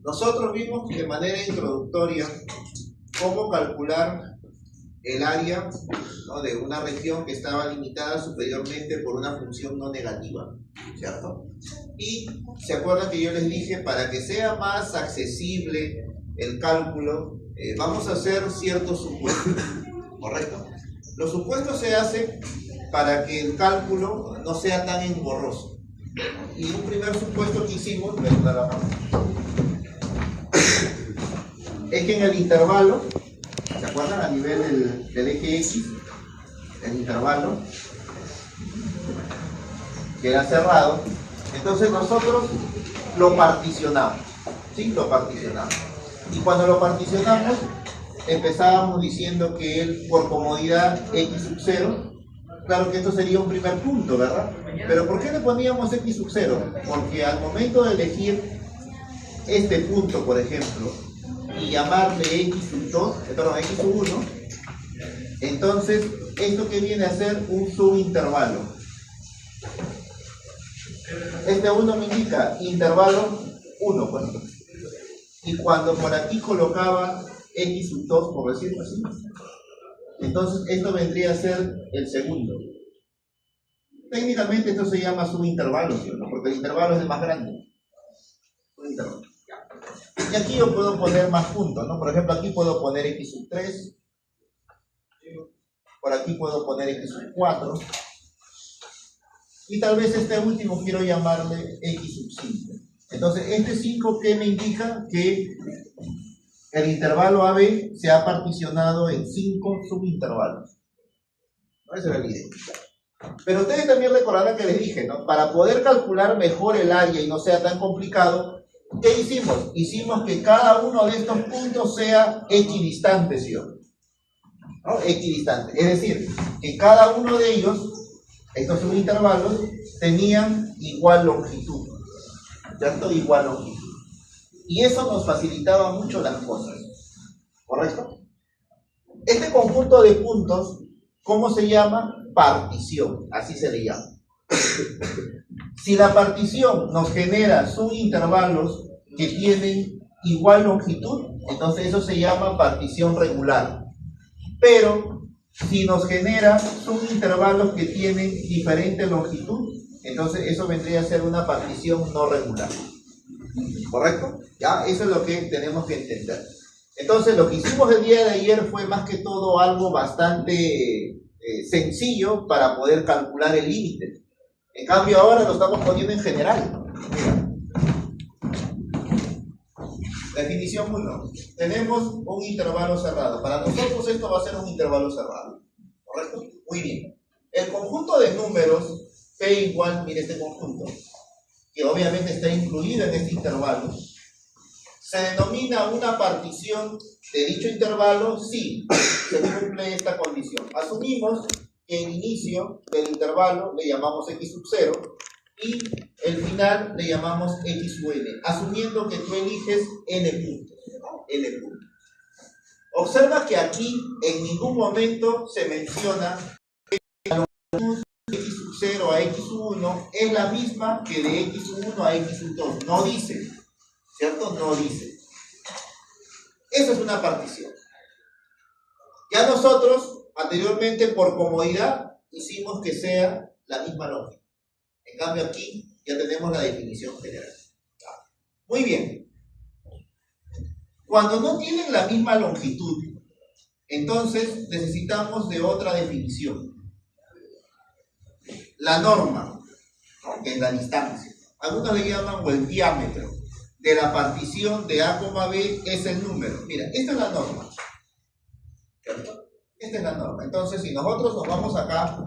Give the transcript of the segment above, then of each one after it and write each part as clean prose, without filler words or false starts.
Nosotros vimos de manera introductoria cómo calcular el área, ¿no?, de una región que estaba limitada superiormente por una función no negativa, ¿cierto? Y se acuerdan que yo les dije, para que sea más accesible el cálculo, vamos a hacer ciertos supuestos, ¿correcto? Los supuestos se hacen para que el cálculo no sea tan engorroso. Y un primer supuesto que hicimos, es que en el intervalo, ¿se acuerdan? A nivel del eje X, el intervalo, que era cerrado, entonces nosotros lo particionamos, ¿sí? Lo particionamos. Y cuando lo particionamos, empezábamos diciendo que él, por comodidad, X sub 0, claro que esto sería un primer punto, ¿verdad? Pero ¿por qué le poníamos X sub 0? Porque al momento de elegir este punto, por ejemplo, y llamarle X sub 2, perdón, X sub 1, entonces, ¿esto que viene a ser? Un subintervalo. Este 1 me indica intervalo 1, pues. Y cuando por aquí colocaba X sub 2, por decirlo así, entonces esto vendría a ser el segundo. Técnicamente esto se llama subintervalo, ¿sí? Porque el intervalo es el más grande. Subintervalo. Y aquí yo puedo poner más puntos, ¿no? Por ejemplo, aquí puedo poner X sub 3. Por aquí puedo poner X sub 4. Y tal vez este último quiero llamarle X sub 5. Entonces, este 5, ¿qué me indica? Que el intervalo AB se ha particionado en 5 subintervalos. ¿No? Esa era la idea. Pero ustedes también recordarán que les dije, ¿no? Para poder calcular mejor el área y no sea tan complicado, ¿qué hicimos? Hicimos que cada uno de estos puntos sea equidistante, ¿sí? ¿No? Equidistante. Es decir, que cada uno de ellos, estos subintervalos, tenían igual longitud. ¿Cierto? Igual longitud. Y eso nos facilitaba mucho las cosas. ¿Correcto? Este conjunto de puntos, ¿cómo se llama? Partición. Así se le llama. Si la partición nos genera subintervalos que tienen igual longitud, entonces eso se llama partición regular. Pero si nos genera subintervalos que tienen diferente longitud, entonces eso vendría a ser una partición no regular. ¿Correcto? ¿Ya? Eso es lo que tenemos que entender. Entonces lo que hicimos el día de ayer fue más que todo algo bastante sencillo para poder calcular el límite. En cambio ahora lo estamos poniendo en general. Mira. Definición 1. Tenemos un intervalo cerrado. Para nosotros esto va a ser un intervalo cerrado. ¿Correcto? Muy bien. El conjunto de números P igual, mire este conjunto, que obviamente está incluido en este intervalo, se denomina una partición de dicho intervalo si se cumple esta condición. Asumimos que el inicio del intervalo le llamamos X sub 0 y el final le llamamos X sub n, asumiendo que tú eliges n puntos, ¿no? N puntos. Observa que aquí en ningún momento se menciona que la longitud de X sub 0 a X sub 1 es la misma que de X sub 1 a X sub 2. No dice, ¿cierto? No dice. Esa es una partición. Ya nosotros, anteriormente, por comodidad, hicimos que sea la misma longitud. En cambio aquí ya tenemos la definición general. Muy bien. Cuando no tienen la misma longitud, entonces necesitamos de otra definición. La norma, ¿no?, que es la distancia. Algunos le llaman o el diámetro de la partición de A, B es el número. Mira, esta es la norma. ¿Cierto? Esta es la norma. Entonces, si nosotros nos vamos acá,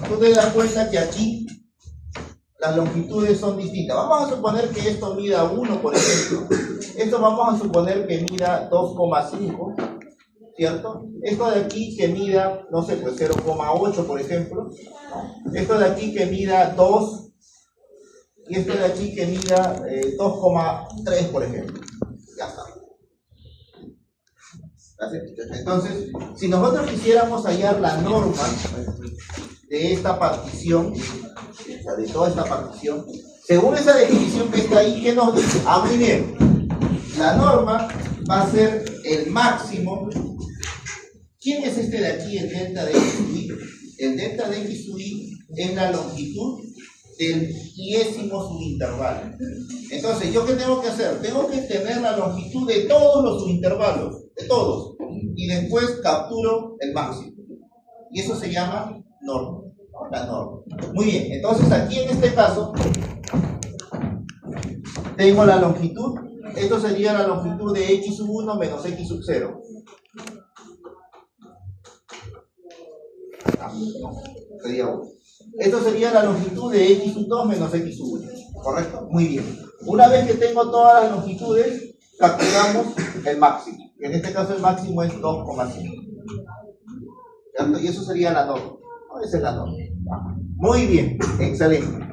tú te das cuenta que aquí las longitudes son distintas. Vamos a suponer que esto mida 1, por ejemplo. Esto vamos a suponer que mida 2,5, ¿cierto? Esto de aquí que mida, no sé, pues 0,8, por ejemplo. Esto de aquí que mida 2. Y esto de aquí que mida 2,3, por ejemplo. Ya está. Entonces, si nosotros quisiéramos hallar la norma de esta partición, o sea, de toda esta partición, Según esa definición que está ahí, ¿qué nos dice? Ah, muy bien. La norma va a ser el máximo. ¿Quién es este de aquí, el delta de x sub i? El delta de x sub i es la longitud del 10º subintervalo. Entonces, ¿yo qué tengo que hacer? Tengo que tener la longitud de todos los subintervalos, de todos, y después capturo el máximo. Y eso se llama norma, ¿no? La norma. Muy bien, entonces aquí en este caso tengo la longitud. Esto sería la longitud de x sub 1 menos x sub 0. Sería 1. Esto sería la longitud de x sub 2 menos x sub 1. ¿Correcto? Muy bien. Una vez que tengo todas las longitudes, capturamos el máximo. En este caso el máximo es 2,5. Y eso sería la norma. ¿No? Esa es la norma. Muy bien. Excelente.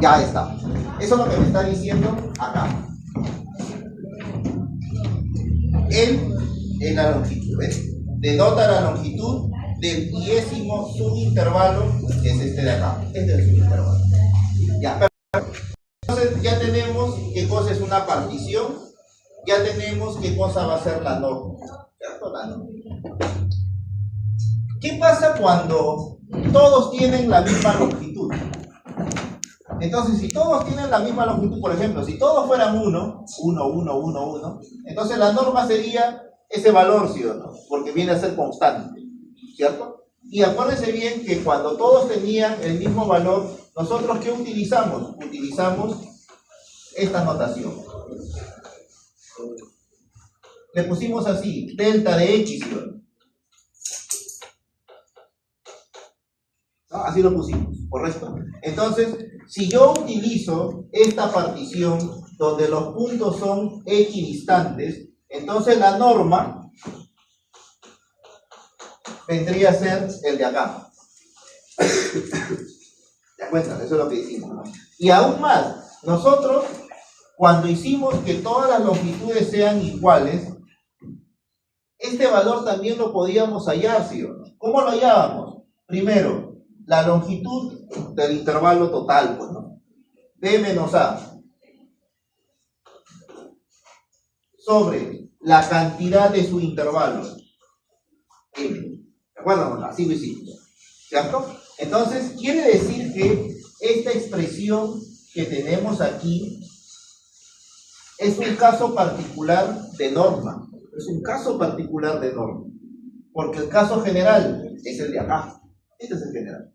Ya está. Eso es lo que me está diciendo acá. Él es la longitud. ¿Ves? Denota la longitud del 10º subintervalo, que es este de acá. Este es el subintervalo. Ya, perfecto. Entonces ya tenemos qué cosa es una partición, ya tenemos qué cosa va a ser la norma. ¿Cierto? La norma. ¿Qué pasa cuando todos tienen la misma longitud? Entonces, si todos tienen la misma longitud, por ejemplo, si todos fueran 1, entonces la norma sería ese valor, ¿sí o no? Porque viene a ser constante, ¿cierto? Y acuérdense bien que cuando todos tenían el mismo valor, nosotros ¿qué utilizamos? Utilizamos esta notación. Le pusimos así, delta de x, ¿sí o no? ¿No? Así lo pusimos, ¿correcto? Entonces, si yo utilizo esta partición donde los puntos son equidistantes, entonces la norma vendría a ser el de acá. ¿Te das cuenta? Eso es lo que hicimos, ¿no? Y aún más, nosotros, cuando hicimos que todas las longitudes sean iguales, este valor también lo podíamos hallar, ¿sí o no? ¿Cómo lo hallábamos? Primero, la longitud del intervalo total, pues, ¿no? B menos A sobre la cantidad de su intervalo. ¿De acuerdo? Así lo hicimos, ¿cierto? Entonces, quiere decir que esta expresión que tenemos aquí es un caso particular de norma. Es un caso particular de norma. Porque el caso general es el de acá. Este es el general.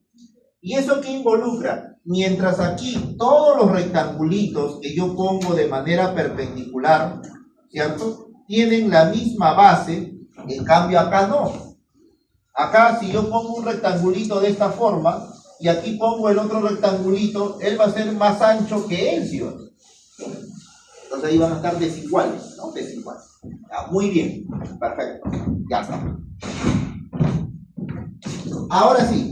¿Y eso qué involucra? Mientras aquí todos los rectangulitos que yo pongo de manera perpendicular, ¿cierto? Tienen la misma base, en cambio acá no. Acá si yo pongo un rectangulito de esta forma y aquí pongo el otro rectangulito, él va a ser más ancho que él, ¿sí o no? Entonces ahí van a estar desiguales, ¿no? Desiguales. Ya, muy bien, perfecto, ya está. Ahora sí,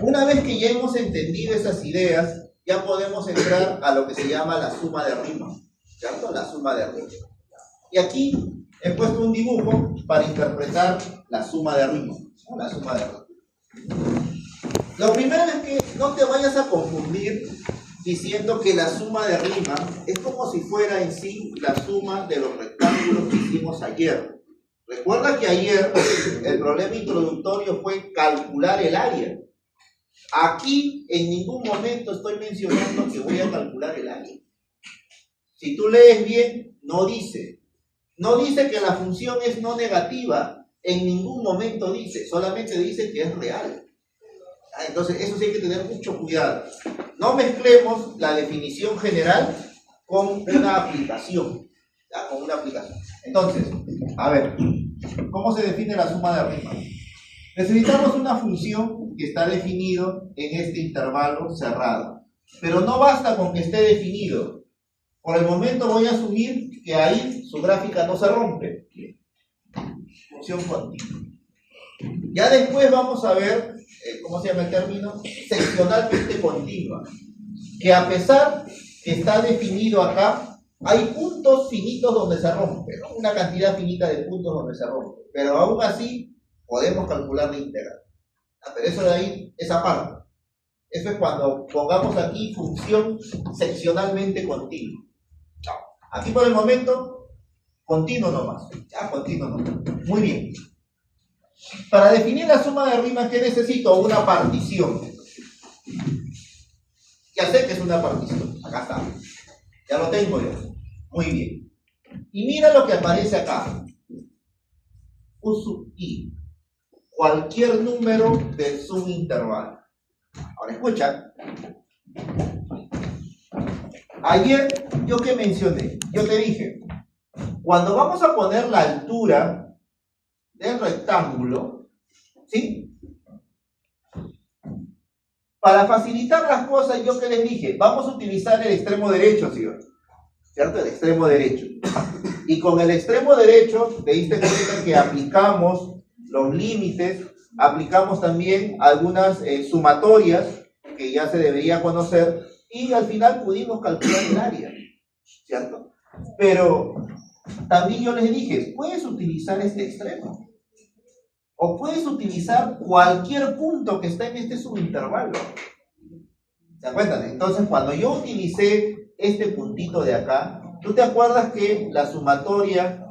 una vez que ya hemos entendido esas ideas, ya podemos entrar a lo que se llama la suma de rima, ¿cierto? La suma de rima. Y aquí he puesto un dibujo para interpretar la suma de rima, ¿no? La suma de rima. Lo primero es que no te vayas a confundir diciendo que la suma de rima es como si fuera en sí la suma de los rectángulos que hicimos ayer. Recuerda que ayer el problema introductorio fue calcular el área. Aquí en ningún momento estoy mencionando que voy a calcular el área. Si tú lees bien, no dice que la función es no negativa, en ningún momento dice, solamente dice que es real. Entonces eso sí hay que tener mucho cuidado. No mezclemos la definición general con una aplicación, ¿ya? Con una aplicación. Entonces, a ver, ¿cómo se define la suma de rima? Necesitamos una función que está definido en este intervalo cerrado, pero no basta con que esté definido. Por el momento voy a asumir que ahí su gráfica no se rompe. Función continua. Ya después vamos a ver, ¿cómo se llama el término? Seccionalmente continua. Que a pesar que está definido acá, hay puntos finitos donde se rompe, ¿no? Una cantidad finita de puntos donde se rompe. Pero aún así, podemos calcular la integral. Pero eso de ahí, esa parte. Eso es cuando pongamos aquí función seccionalmente continua. Aquí por el momento, continuo nomás. Ya, continuo nomás. Muy bien. Para definir la suma de rimas, ¿qué necesito? Una partición. Ya sé que es una partición. Acá está. Ya lo tengo yo. Muy bien. Y mira lo que aparece acá. U sub i. Cualquier número del subintervalo. Ahora escucha. Ayer, ¿yo qué mencioné? Yo te dije, cuando vamos a poner la altura del rectángulo, ¿sí? Para facilitar las cosas, yo que les dije, vamos a utilizar el extremo derecho, ¿sí? ¿Cierto? El extremo derecho. Y con el extremo derecho, te diste cuenta que aplicamos los límites, aplicamos también algunas sumatorias que ya se debería conocer, y al final pudimos calcular el área, ¿cierto? Pero también yo les dije, puedes utilizar este extremo, o puedes utilizar cualquier punto que está en este subintervalo. ¿Se acuerdan? Entonces, cuando yo utilicé este puntito de acá, ¿tú te acuerdas que la sumatoria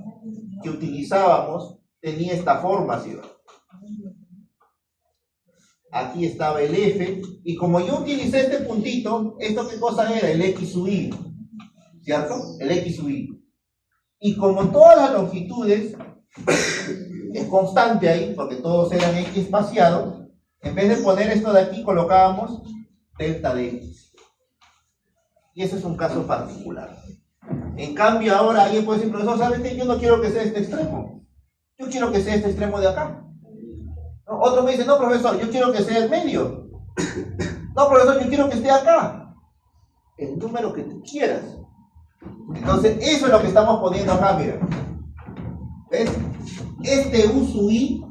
que utilizábamos tenía esta forma, ¿sí? Aquí estaba el F, y como yo utilicé este puntito, ¿esto qué cosa era? El X sub I, ¿cierto? El X sub I. Y como todas las longitudes es constante ahí, porque todos eran X espaciados, en vez de poner esto de aquí, colocábamos delta de X. Y ese es un caso particular. En cambio, ahora alguien puede decir, profesor, ¿sabes qué? Yo no quiero que sea este extremo. Yo quiero que sea este extremo de acá. ¿No? Otro me dice, no, profesor, yo quiero que sea el medio. No, profesor, yo quiero que esté acá. El número que tú quieras. Entonces, eso es lo que estamos poniendo acá, mira. ¿Ves? Este U sub I,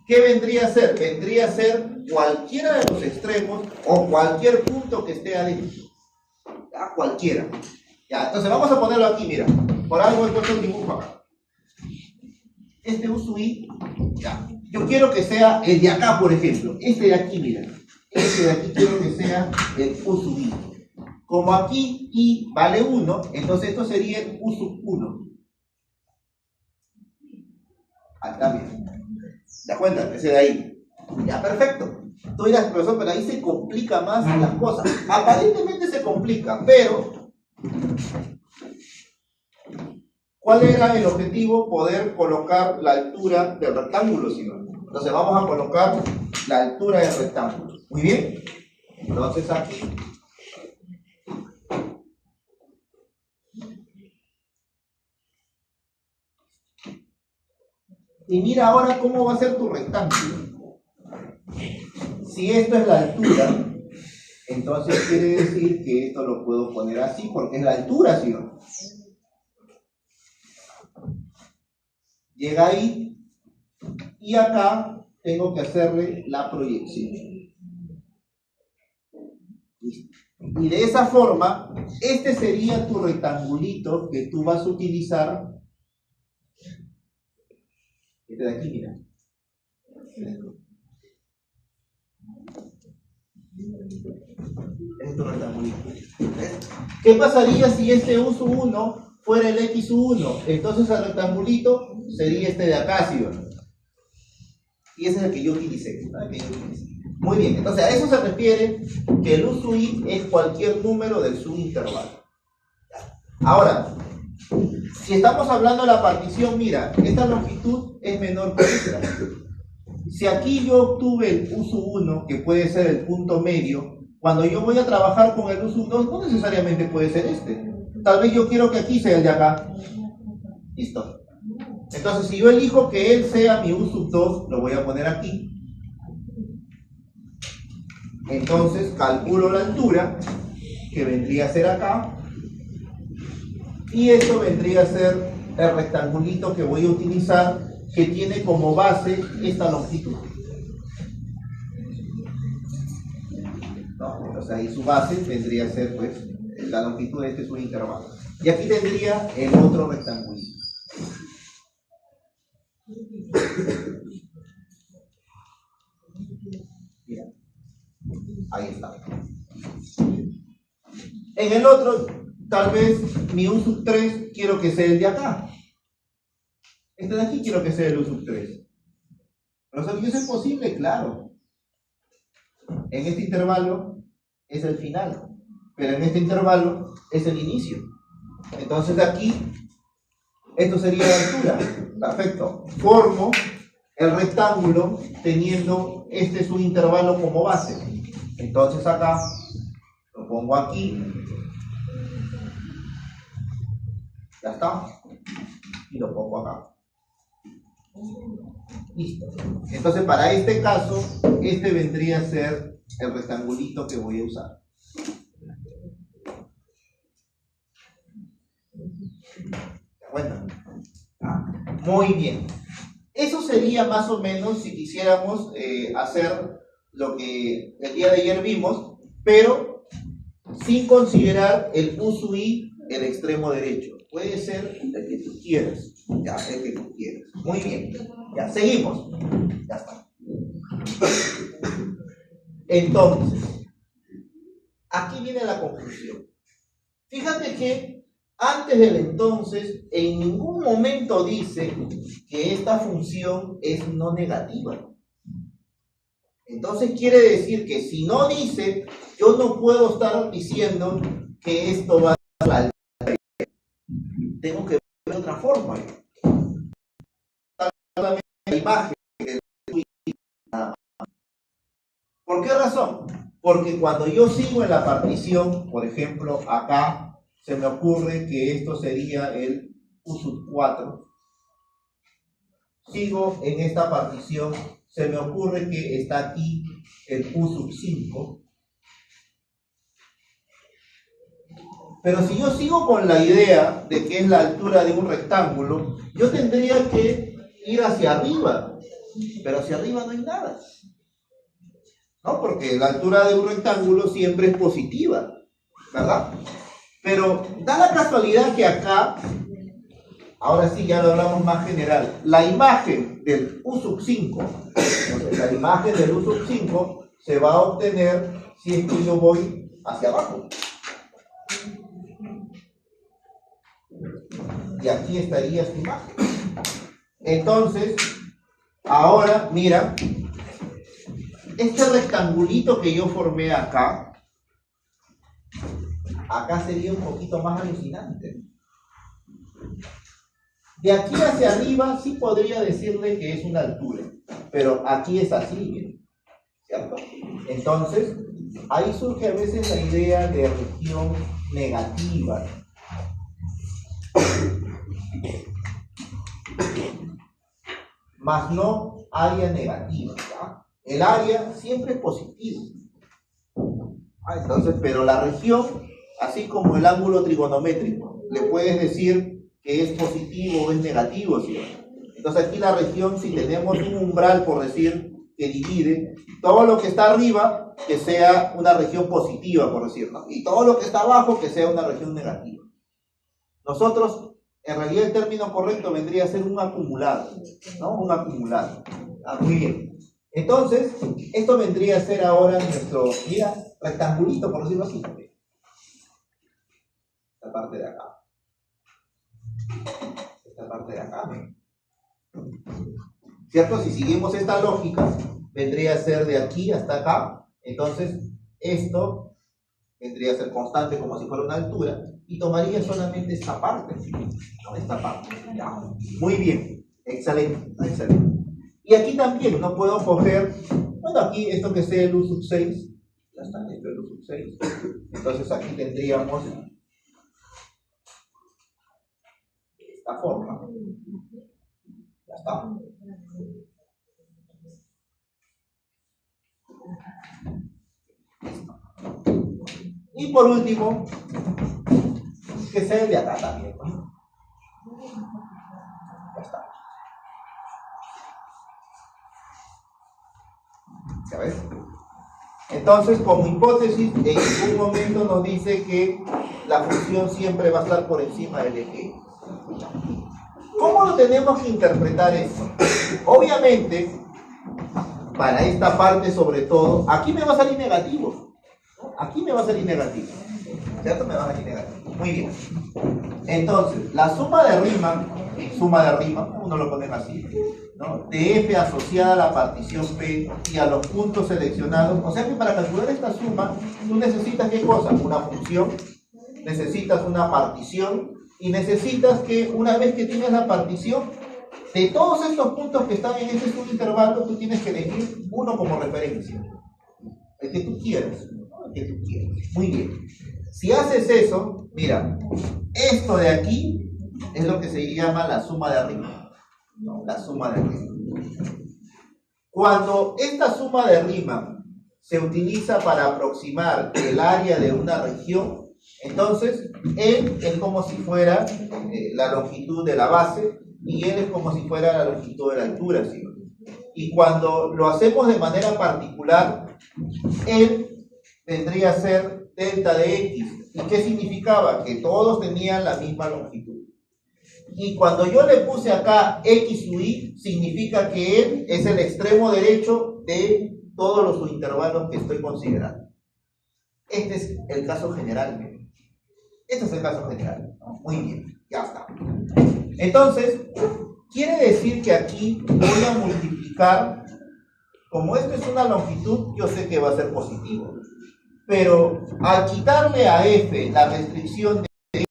¿qué vendría a ser? Vendría a ser cualquiera de los extremos o cualquier punto que esté adentro. ¿Ya? Cualquiera. Ya, entonces vamos a ponerlo aquí, mira. Por algo he puesto el dibujo acá. Este U sub I, ya. Yo quiero que sea el de acá, por ejemplo. Este de aquí, mira. Este de aquí quiero que sea el U sub I. Como aquí I vale 1, entonces esto sería el U sub 1. Acá, mira. ¿Te das cuenta? Ese de ahí. Ya, perfecto. Tú dirás, profesor, pero ahí se complica más las cosas. Aparentemente se complica, pero ¿cuál era el objetivo? Poder colocar la altura del rectángulo, ¿sí? Entonces vamos a colocar la altura del rectángulo. Muy bien. Entonces aquí. Y mira ahora cómo va a ser tu rectángulo. Si esto es la altura, entonces quiere decir que esto lo puedo poner así, porque es la altura, ¿sí? Llega ahí, y acá tengo que hacerle la proyección. Y de esa forma, este sería tu rectangulito que tú vas a utilizar. Este de aquí, mira. Este es tu rectangulito. ¿Qué pasaría si este U sub 1 fuera el X sub 1? Entonces el rectangulito sería este de acá, ¿sí? Y ese es el que yo utilicé. Muy bien, entonces a eso se refiere que el U sub I es cualquier número del subintervalo. Ahora, si estamos hablando de la partición, mira, esta longitud es menor que esta. Si aquí yo obtuve el U sub 1, que puede ser el punto medio, cuando yo voy a trabajar con el U sub 2, no necesariamente puede ser este. Tal vez yo quiero que aquí sea el de acá. Listo. Entonces, si yo elijo que él sea mi U sub 2, lo voy a poner aquí. Entonces, calculo la altura, que vendría a ser acá. Y esto vendría a ser el rectangulito que voy a utilizar, que tiene como base esta longitud. No, entonces ahí su base vendría a ser pues la longitud de este subintervalo. Y aquí tendría el otro rectangulito. Mira. En el otro, tal vez mi U sub 3 quiero que sea el de acá. Este de aquí quiero que sea el U sub 3. ¿Pero eso es posible? Claro. En este intervalo es el final, pero en este intervalo es el inicio. Entonces de aquí, esto sería la altura. Perfecto. Formo el rectángulo teniendo este subintervalo como base. Entonces acá lo pongo aquí. Ya está. Y lo pongo acá. Listo. Entonces para este caso, este vendría a ser el rectangulito que voy a usar. Bueno, muy bien. Eso sería más o menos si quisiéramos hacer lo que el día de ayer vimos, pero sin considerar el U sub I, el extremo derecho. Puede ser el que tú quieras. Ya, el que tú quieras. Muy bien. Ya, seguimos. Ya está. Entonces, aquí viene la conclusión. Fíjate que antes del entonces, en ningún momento dice que esta función es no negativa. Entonces quiere decir que si no dice, yo no puedo estar diciendo que esto va a ser al tengo que ver de otra forma. La imagen. ¿Por qué razón? Porque cuando yo sigo en la partición, por ejemplo, acá se me ocurre que esto sería el U sub 4. Sigo en esta partición, se me ocurre que está aquí el U sub 5. Pero si yo sigo con la idea de que es la altura de un rectángulo, yo tendría que ir hacia arriba, pero hacia arriba no hay nada. ¿No? Porque la altura de un rectángulo siempre es positiva, ¿verdad? Pero da la casualidad que acá, ahora sí ya lo hablamos más general, la imagen del U sub 5, entonces la imagen del U sub 5 se va a obtener si es que yo voy hacia abajo. Y aquí estaría esta imagen. Entonces, ahora, mira, este rectangulito que yo formé acá sería un poquito más alucinante. De aquí hacia arriba sí podría decirle que es una altura, pero aquí es así, ¿cierto? Entonces, ahí surge a veces la idea de región negativa. Más no área negativa, ¿ya? El área siempre es positivo. Entonces, pero la región, así como el ángulo trigonométrico, le puedes decir que es positivo o es negativo, ¿sí? Entonces aquí la región, si tenemos un umbral, por decir, que divide, todo lo que está arriba, que sea una región positiva, por decir, ¿no? Y todo lo que está abajo, que sea una región negativa. Nosotros, en realidad el término correcto vendría a ser un acumulado, ¿no? Un acumulado. Muy bien. Entonces, esto vendría a ser ahora nuestro, mira, rectangulito, por decirlo así. Esta parte de acá. Esta parte de acá, ¿no? ¿Cierto? Si seguimos esta lógica, vendría a ser de aquí hasta acá. Entonces, esto vendría a ser constante como si fuera una altura y tomaría solamente esta parte, ¿no? Esta parte. Ya. Muy bien. Excelente. Excelente. Y aquí también no puedo coger, bueno, aquí esto que sea el U sub 6, ya está, esto es el U sub 6. Entonces aquí tendríamos esta forma. Ya está. Y por último, que sea el de acá también, ¿no? Ya está. ¿Ya ves? Entonces, como hipótesis, en ningún momento nos dice que la función siempre va a estar por encima del eje. ¿Cómo lo tenemos que interpretar esto? Obviamente, para esta parte sobre todo, aquí me va a salir negativo. Aquí me va a salir negativo. ¿cierto? Me van a aquí negativo. Muy bien. Entonces, la suma de Riemann, uno lo ponen así, ¿no? De F asociada a la partición P y a los puntos seleccionados. O sea que para calcular esta suma, tú necesitas ¿qué cosa? Una función, necesitas una partición y necesitas que una vez que tienes la partición, de todos estos puntos que están en este subintervalo, tú tienes que elegir uno como referencia. El que tú quieras, ¿no? El que tú quieras. Muy bien. Si haces eso, mira, esto de aquí es lo que se llama la suma de Riemann, ¿no? La suma de Riemann. Cuando esta suma de Riemann se utiliza para aproximar el área de una región, entonces él es como si fuera la longitud de la base y él es como si fuera la longitud de la altura, ¿sí? Y cuando lo hacemos de manera particular, él vendría a ser delta de x. ¿Y qué significaba? Que todos tenían la misma longitud. Y cuando yo le puse acá x u y, significa que él es el extremo derecho de todos los subintervalos que estoy considerando. Este es el caso general. Este es el caso general, ¿no? Muy bien, ya está. Entonces, quiere decir que aquí voy a multiplicar, como esto es una longitud, yo sé que va a ser positivo. Pero al quitarle a f la restricción de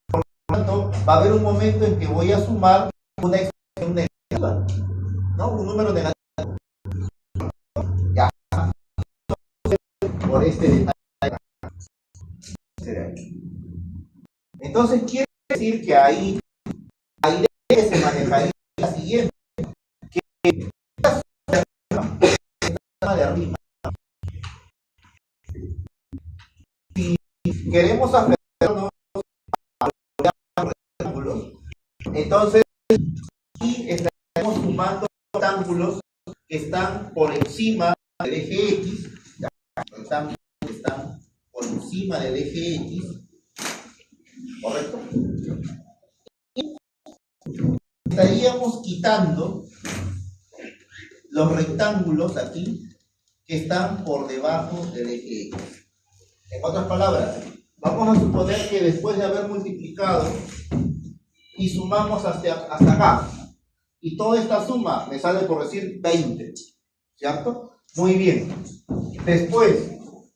por lo tanto, va a haber un momento en que voy a sumar una expresión negativa, ¿no? Un número negativo. Ya. Por este detalle. Entonces quiere decir que ahí la idea que se manejaría la siguiente, que esta suma de arriba, si queremos aferrarnos a los rectángulos, entonces aquí estaremos sumando rectángulos que están por encima del eje X, rectángulos que están por encima del eje X, ¿correcto? Y estaríamos quitando los rectángulos aquí que están por debajo del eje X. En otras palabras, vamos a suponer que después de haber multiplicado y sumamos hasta acá, y toda esta suma me sale por decir 20, ¿cierto? Muy bien. Después,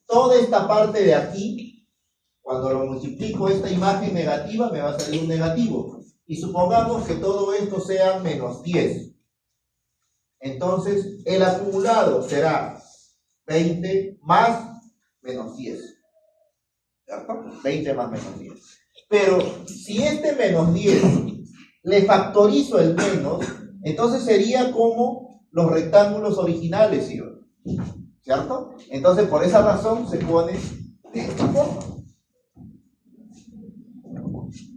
toda esta parte de aquí, cuando lo multiplico esta imagen negativa, me va a salir un negativo. Y supongamos que todo esto sea menos 10. Entonces, el acumulado será 20 más menos 10. ¿Cierto? 20 más menos 10. Pero si este menos 10 le factorizo el menos, entonces sería como los rectángulos originales, ¿sí? ¿Cierto? Entonces, por esa razón se pone de esta forma.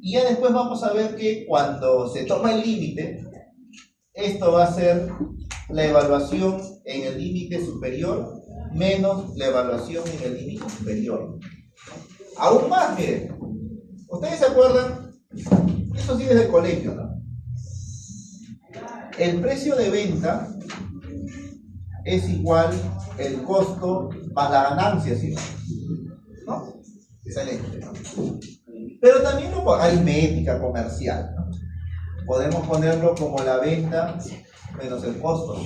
Y ya después vamos a ver que cuando se toma el límite, esto va a ser la evaluación en el límite superior menos la evaluación en el límite superior. Aún más, miren. ¿Ustedes se acuerdan? Eso sí desde el colegio, ¿no? El precio de venta es igual el costo más la ganancia, ¿sí? ¿No? Excelente, ¿no? Pero también aritmética comercial, ¿no? Podemos ponerlo como la venta menos el costo.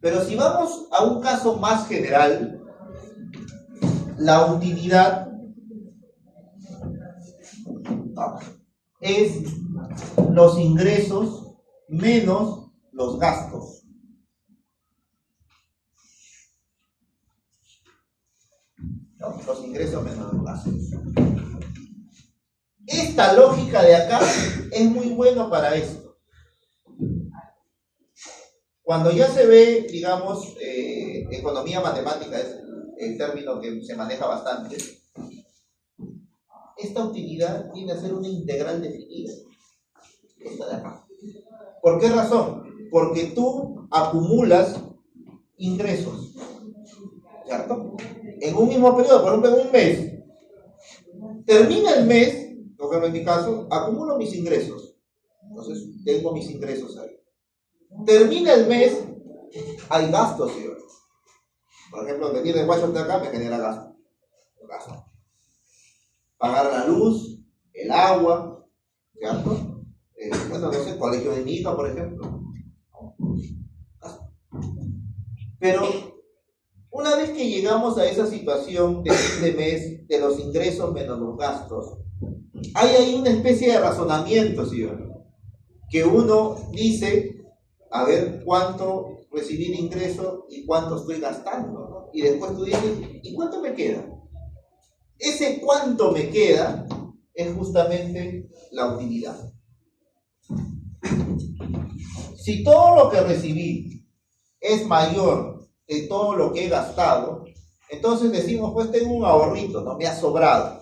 Pero si vamos a un caso más general, la utilidad es los ingresos menos los gastos. ¿No? Los ingresos menos los gastos. Esta lógica de acá es muy bueno para esto. Cuando ya se ve, digamos, economía matemática es el término que se maneja bastante, esta utilidad viene a ser una integral definida. Esta de acá. ¿Por qué razón? Porque tú acumulas ingresos, ¿cierto? En un mismo periodo, por ejemplo, en un mes. Termina el mes, por ejemplo, en mi caso, acumulo mis ingresos. Entonces, tengo mis ingresos ahí. Termina el mes, hay gastos, ¿sí? Por ejemplo, venir de Huacho hasta acá me genera gasto. Pagar la luz, el agua, ¿cierto? Bueno, no sé, el colegio de mi hija, por ejemplo. Pero una vez que llegamos a esa situación de fin de mes, de los ingresos menos los gastos, hay ahí una especie de razonamiento, ¿sí o no? Que uno dice, a ver cuánto recibí de ingreso y cuánto estoy gastando, ¿no? Y después tú dices, ¿y cuánto me queda? Ese cuánto me queda es justamente la utilidad. Si todo lo que recibí es mayor que todo lo que he gastado, entonces decimos, pues tengo un ahorrito, no me ha sobrado,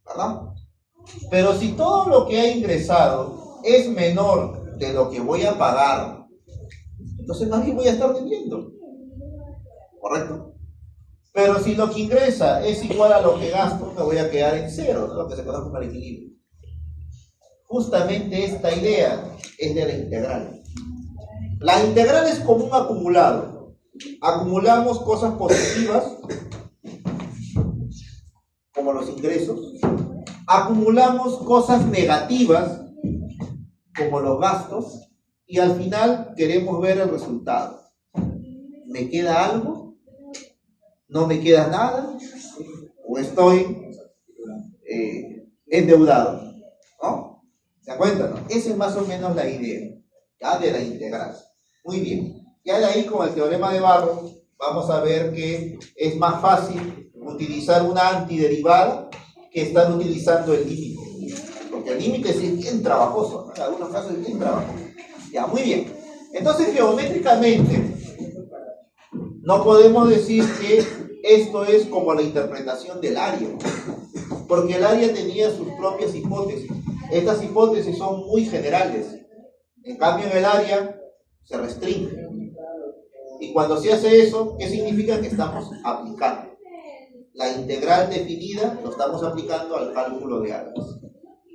¿verdad? Pero si todo lo que ha ingresado es menor de lo que voy a pagar, entonces más bien voy a estar debiendo, ¿correcto? Pero si lo que ingresa es igual a lo que gasto, me voy a quedar en cero, ¿no? Lo que se conoce como el equilibrio. Justamente esta idea es de la integral. La integral es como un acumulado. Acumulamos cosas positivas, como los ingresos. Acumulamos cosas negativas, como los gastos. Y al final queremos ver el resultado. ¿Me queda algo? ¿No me queda nada? ¿O estoy endeudado? ¿No? ¿Se dan cuenta? ¿No? Esa es más o menos la idea, ¿ya? De la integral. Muy bien. Ya de ahí, con el teorema de Barrow, vamos a ver que es más fácil utilizar una antiderivada que estar utilizando el límite. Porque el límite es bien trabajoso, ¿no? En algunos casos es bien trabajoso. Ya, muy bien. Entonces, geométricamente, no podemos decir que esto es como la interpretación del área, porque el área tenía sus propias hipótesis. Estas hipótesis son muy generales. En cambio, en el área se restringe. Y cuando se hace eso, ¿qué significa? Que estamos aplicando. La integral definida lo estamos aplicando al cálculo de áreas.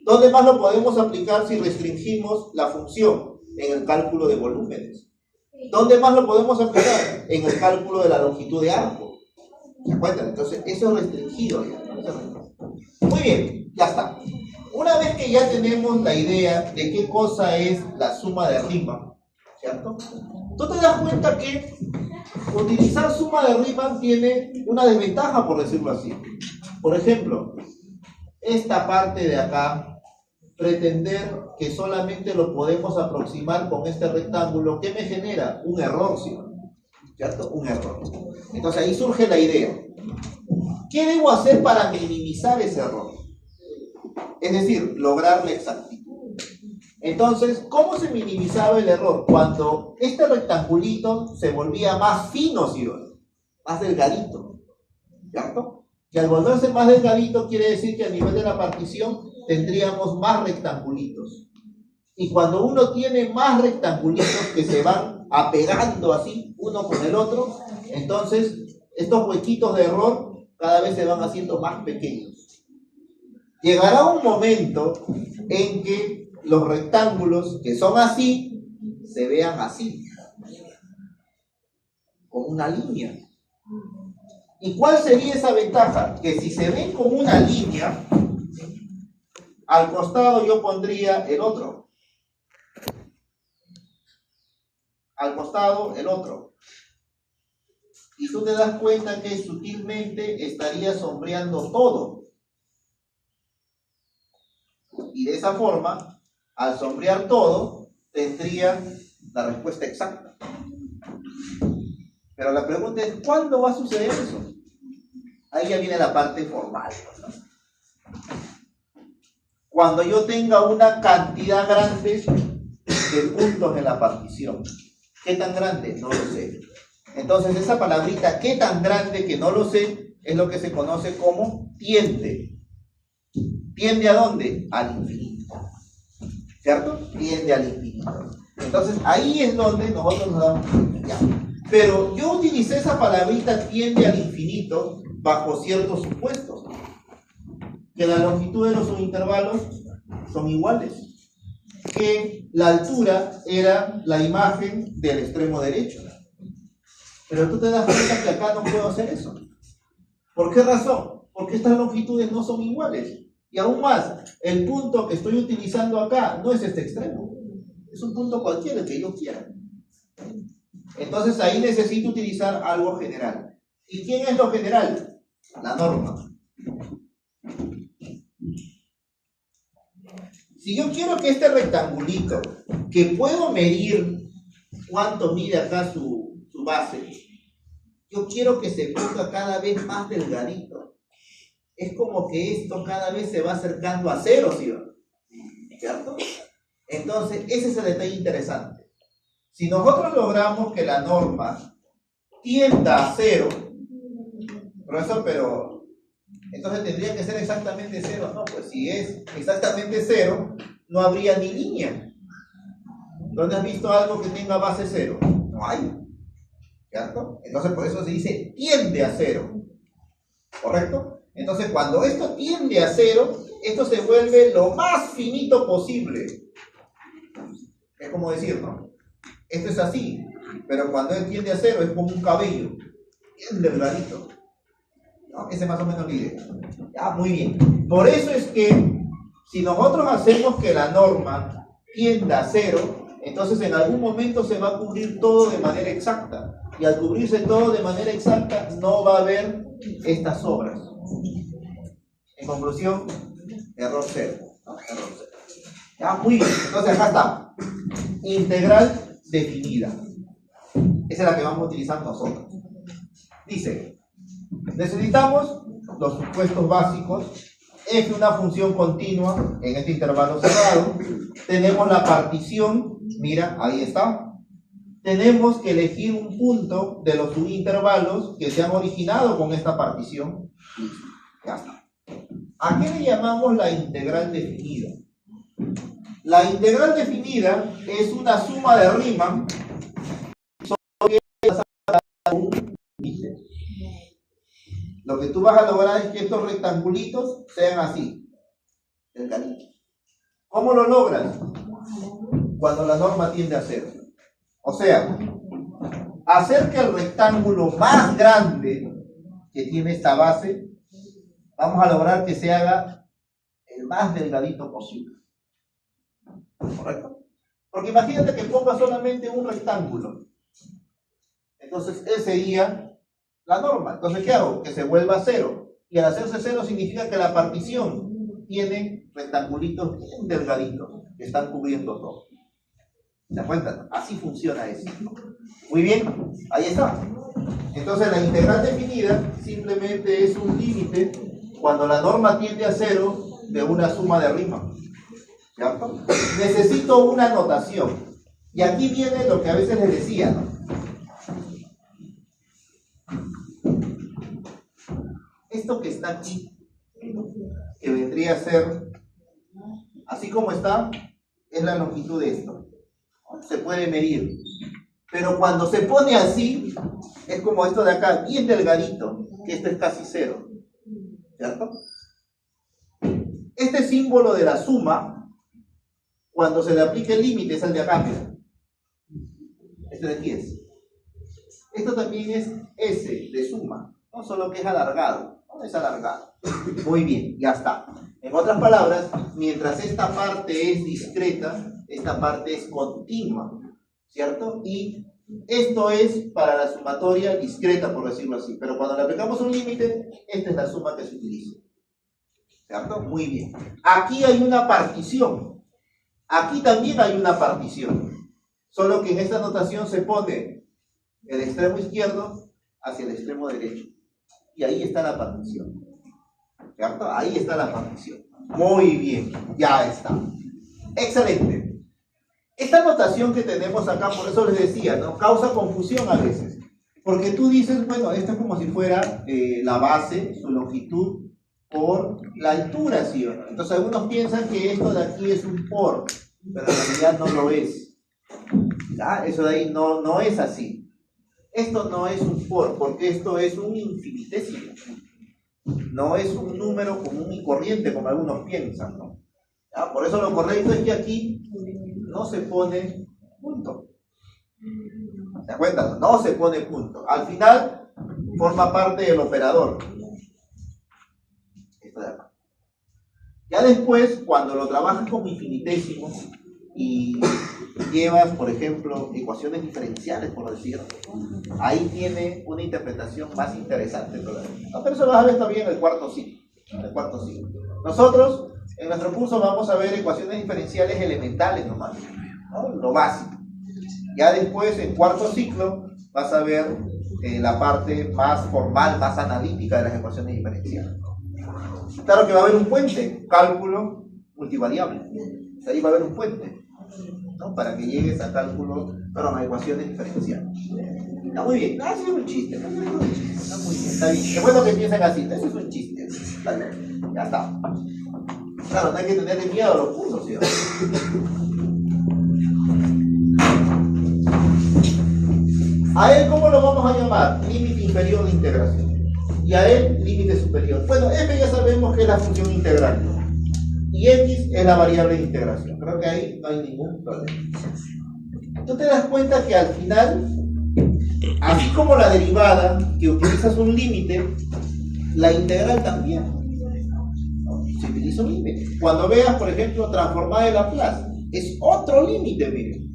¿Dónde más lo podemos aplicar si restringimos la función? En el cálculo de volúmenes. ¿Dónde más lo podemos aplicar? En el cálculo de la longitud de arco. ¿Se acuerdan? Entonces, eso es restringido ya. Muy bien, ya está. Una vez que ya tenemos la idea de qué cosa es la suma de Riemann, ¿cierto? Tú te das cuenta que utilizar suma de Riemann tiene una desventaja, por decirlo así. Por ejemplo, esta parte de acá, pretender que solamente lo podemos aproximar con este rectángulo, ¿qué me genera? Un error, ¿sí? ¿Cierto? Un error. Entonces ahí surge la idea. ¿Qué debo hacer para minimizar ese error? Es decir, lograr la exactitud. Entonces, ¿cómo se minimizaba el error? Cuando este rectangulito se volvía más fino, ¿sí? Más delgadito, ¿cierto? Que al volverse más delgadito quiere decir que a nivel de la partición tendríamos más rectangulitos. Y cuando uno tiene más rectangulitos que se van apegando así, uno con el otro, entonces estos huequitos de error cada vez se van haciendo más pequeños. Llegará un momento en que los rectángulos que son así, se vean así, con una línea. ¿Y cuál sería esa ventaja? Que si se ven como una línea, al costado yo pondría el otro. Al costado el otro. Y tú te das cuenta que sutilmente estaría sombreando todo. Y de esa forma, al sombrear todo, tendría la respuesta exacta. Pero la pregunta es, ¿cuándo va a suceder eso? Ahí ya viene la parte formal, ¿no? Cuando yo tenga una cantidad grande de puntos en la partición. ¿Qué tan grande? No lo sé. Entonces esa palabrita, ¿qué tan grande? Que no lo sé, es lo que se conoce como tiende. ¿Tiende a dónde? Al infinito. ¿Cierto? Tiende al infinito. Entonces ahí es donde nosotros nos damos cuenta. Ya. Pero yo utilicé esa palabrita tiende al infinito bajo ciertos supuestos. Que la longitud de los subintervalos son iguales. Que la altura era la imagen del extremo derecho. Pero tú te das cuenta que acá no puedo hacer eso. ¿Por qué razón? Porque estas longitudes no son iguales. Y aún más, el punto que estoy utilizando acá no es este extremo. Es un punto cualquiera, el que yo quiera. Entonces ahí necesito utilizar algo general. ¿Y quién es lo general? La norma. Si yo quiero que este rectangulito, que puedo medir cuánto mide acá su base, yo quiero que se ponga cada vez más delgadito. Es como que esto cada vez se va acercando a cero, ¿sí? ¿Cierto? Entonces, ese es el detalle interesante. Si nosotros logramos que la norma tienda a cero, profesor, pero entonces tendría que ser exactamente cero. No, pues si es exactamente cero, no habría ni línea. ¿Dónde has visto algo que tenga base cero? No hay. ¿Cierto? Entonces por eso se dice tiende a cero. ¿Correcto? Entonces cuando esto tiende a cero, esto se vuelve lo más finito posible. Es como decir, ¿no? Esto es así, pero cuando él tiende a cero es como un cabello. Bien delgadito. ¿No? Ese es más o menos la idea. Ya, muy bien. Por eso es que si nosotros hacemos que la norma tienda a cero, entonces en algún momento se va a cubrir todo de manera exacta. Y al cubrirse todo de manera exacta, no va a haber estas sobras. En conclusión, error cero. ¿No? Error cero. Ya, muy bien. Entonces acá está. Integral definida. Esa es la que vamos a utilizar nosotros. Dice, necesitamos los supuestos básicos. F una función continua en este intervalo cerrado. Tenemos la partición. Mira, ahí está. Tenemos que elegir un punto de los subintervalos que se han originado con esta partición. Ya está. ¿A qué le llamamos la integral definida? La integral definida es una suma de Riemann sobre un límite. Lo que tú vas a lograr es que estos rectangulitos sean así, delgaditos. ¿Cómo lo logras? Cuando la norma tiende a cero. O sea, hacer que el rectángulo más grande que tiene esta base, vamos a lograr que se haga el más delgadito posible. ¿Correcto? Porque imagínate que ponga solamente un rectángulo. Entonces, ese sería la norma. Entonces, ¿qué hago? Que se vuelva a cero. Y al hacerse cero significa que la partición tiene rectangulitos bien delgaditos que están cubriendo todo. ¿Se dan cuenta? Así funciona eso. Muy bien, ahí está. Entonces la integral definida simplemente es un límite cuando la norma tiende a cero de una suma de Riemann. ¿Cierto? Necesito una notación. Y aquí viene lo que a veces les decía, ¿no? Esto que está aquí, que vendría a ser, así como está, es la longitud de esto. Se puede medir, pero cuando se pone así es como esto de acá, bien delgadito, que esto es casi cero, ¿cierto? Este símbolo de la suma, cuando se le aplica el límite, es el de acá, mira. Este de aquí es. Esto también es S de suma, no solo que es alargado, no es alargado. Muy bien, ya está. En otras palabras, mientras esta parte es discreta, esta parte es continua, ¿cierto? Y esto es para la sumatoria discreta, por decirlo así. Pero cuando le aplicamos un límite, esta es la suma que se utiliza. ¿Cierto? Muy bien. Aquí hay una partición. Aquí también hay una partición. Solo que en esta notación se pone el extremo izquierdo hacia el extremo derecho. Y ahí está la partición. ¿Cierto? Ahí está la partición. Muy bien. Ya está. Excelente. Esta notación que tenemos acá, por eso les decía, ¿no? Causa confusión a veces. Porque tú dices, bueno, esto es como si fuera la base, su longitud, por la altura, ¿sí o no? Entonces algunos piensan que esto de aquí es un por, pero en realidad no lo es. ¿Ya? Eso de ahí no es así. Esto no es un por, porque esto es un infinitésimo. No es un número común y corriente, como algunos piensan, ¿no? ¿Ya? Por eso lo correcto es que aquí no se pone punto. ¿Te das cuenta? No se pone punto. Al final, forma parte del operador. Esto de acá. Ya después, cuando lo trabajas como infinitésimo y llevas, por ejemplo, ecuaciones diferenciales, por decir, ahí tiene una interpretación más interesante todavía. No, pero eso lo vas a ver también en el cuarto ciclo. Nosotros, en nuestro curso, vamos a ver ecuaciones diferenciales elementales nomás, ¿no? Lo básico. Ya después, en cuarto ciclo, vas a ver la parte más formal, más analítica de las ecuaciones diferenciales. Claro que va a haber un puente, cálculo multivariable. Ahí va a haber un puente, ¿no? Para que llegues a cálculo, perdón, a ecuaciones diferenciales. Está muy bien. Ese es un chiste. Está muy bien. Está bien. Es bueno que piensen así. Ese es un chiste. Está bien. Ya está. Claro, no hay que tenerle miedo a los cursos, ¿sí? A él, ¿cómo lo vamos a llamar? Límite inferior de integración. Y a él, límite superior. Bueno, f ya sabemos que es la función integral. Y x es la variable de integración. Creo que ahí no hay ningún problema. Tú te das cuenta que al final, así como la derivada, que utilizas un límite, la integral también. Se utiliza un límite. Cuando veas, por ejemplo, transformada de Laplace, es otro límite, miren.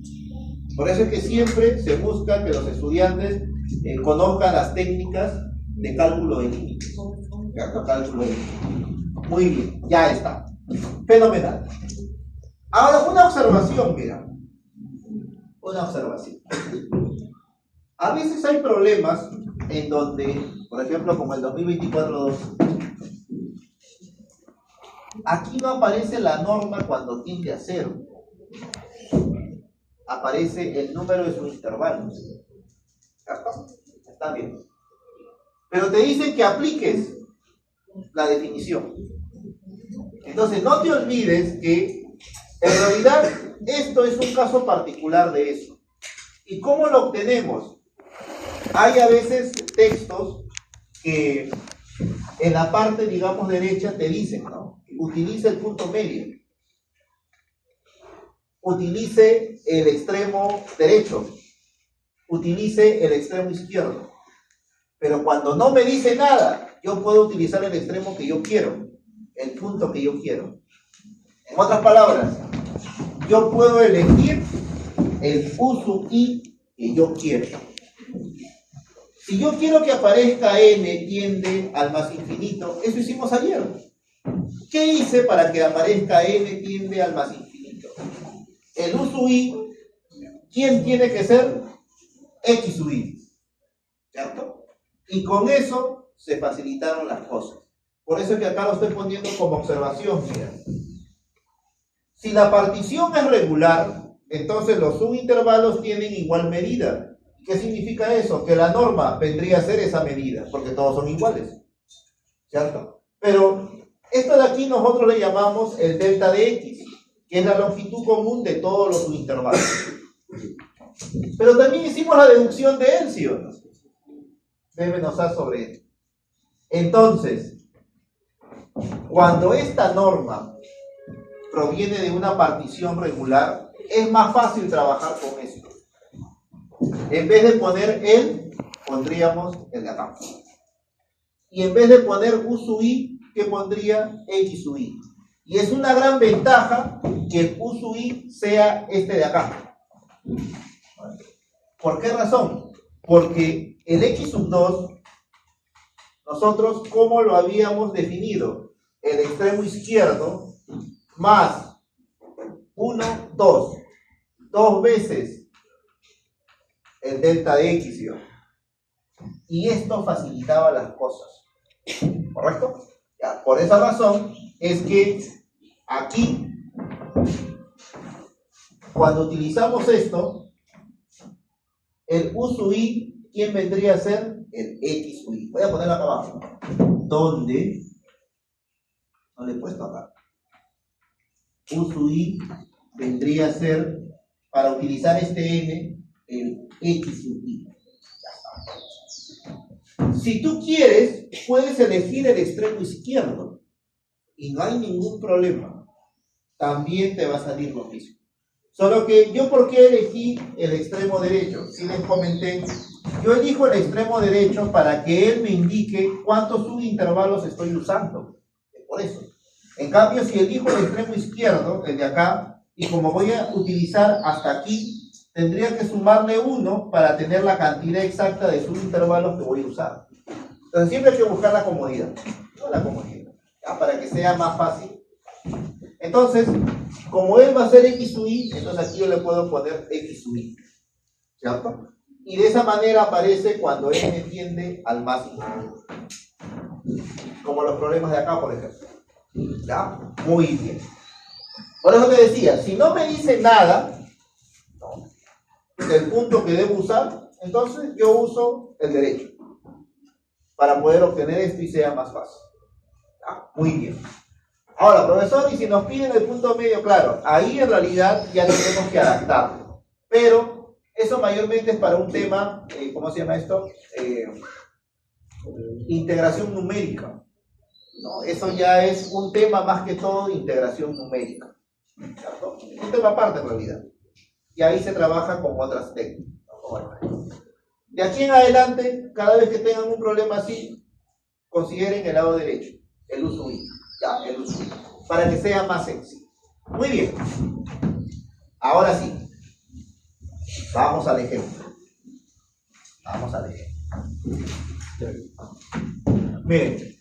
Por eso es que siempre se busca que los estudiantes conozcan las técnicas de cálculo de límites. Cálculo de límites. Muy bien, ya está. Fenomenal. Ahora, una observación, mira. Una observación. A veces hay problemas en donde, por ejemplo, como el 2024-2, aquí no aparece la norma cuando tiende a 0. Aparece el número de sus intervalos. Está bien. Pero te dicen que apliques la definición. Entonces, no te olvides que en realidad esto es un caso particular de eso. ¿Y cómo lo obtenemos? Hay a veces textos que en la parte, digamos, derecha te dicen, ¿no? Utiliza el punto medio. Utilice el extremo derecho. Utilice el extremo izquierdo. Pero cuando no me dice nada, yo puedo utilizar el extremo que yo quiero, el punto que yo quiero. En otras palabras, yo puedo elegir el u sub i que yo quiero. Si yo quiero que aparezca n tiende al más infinito, eso hicimos ayer. ¿Qué hice para que aparezca n tiende al más infinito? El u sub i, ¿quién tiene que ser? X sub i. ¿Cierto? Y con eso se facilitaron las cosas. Por eso es que acá lo estoy poniendo como observación. Mira. Si la partición es regular, entonces los subintervalos tienen igual medida. ¿Qué significa eso? Que la norma vendría a ser esa medida, porque todos son iguales. ¿Cierto? Pero esto de aquí nosotros le llamamos el delta de x, que es la longitud común de todos los subintervalos. Pero también hicimos la deducción de él, ¿sí o no? B menos A sobre él. Entonces, cuando esta norma proviene de una partición regular, es más fácil trabajar con esto. En vez de poner el, pondríamos el de acá. Y en vez de poner u sub i, ¿qué pondría? X sub i. Y es una gran ventaja que el u sub i sea este de acá. ¿Por qué razón? Porque el x sub 2, nosotros, ¿cómo lo habíamos definido? El extremo izquierdo más 1, 2. 2 veces el delta de x, ¿sí? Y esto facilitaba las cosas. ¿Correcto? Ya, por esa razón es que aquí, cuando utilizamos esto, el u sub i, ¿quién vendría a ser? El x sub i. Voy a ponerlo acá abajo. ¿Dónde? No le he puesto acá. U sub i vendría a ser, para utilizar este n, el x sub i. Si tú quieres, puedes elegir el extremo izquierdo y no hay ningún problema. También te va a salir lo mismo. Solo que yo, ¿por qué elegí el extremo derecho? Si les comenté, yo elijo el extremo derecho para que él me indique cuántos subintervalos estoy usando. Por eso. En cambio, si elijo el extremo izquierdo, el de acá, y como voy a utilizar hasta aquí, tendría que sumarle 1 para tener la cantidad exacta de subintervalos que voy a usar. Entonces siempre hay que buscar la comodidad, no la comodidad, ¿ya? Para que sea más fácil. Entonces, como él va a ser x sub y, entonces aquí yo le puedo poner x sub y, ¿cierto? Y de esa manera aparece cuando n tiende al más infinito. Como los problemas de acá, por ejemplo. ¿Ya? Muy bien. Por eso te decía, si no me dice nada, ¿no?, del punto que debo usar, entonces yo uso el derecho para poder obtener esto y sea más fácil. ¿Ya? Muy bien. Ahora, profesor, y si nos piden el punto medio, claro, ahí en realidad ya tenemos que adaptarlo. Pero eso mayormente es para un tema, ¿cómo se llama esto? Integración numérica. ¿No? Eso ya es un tema más que todo de integración numérica, ¿cierto? Un tema aparte en realidad. Y ahí se trabaja con otras técnicas. De aquí en adelante, cada vez que tengan un problema así, consideren el lado derecho, el uso y, ¿ya? El uso y, para que sea más sencillo. Muy bien. Ahora sí. Vamos al ejemplo. Vamos al ejemplo. Miren.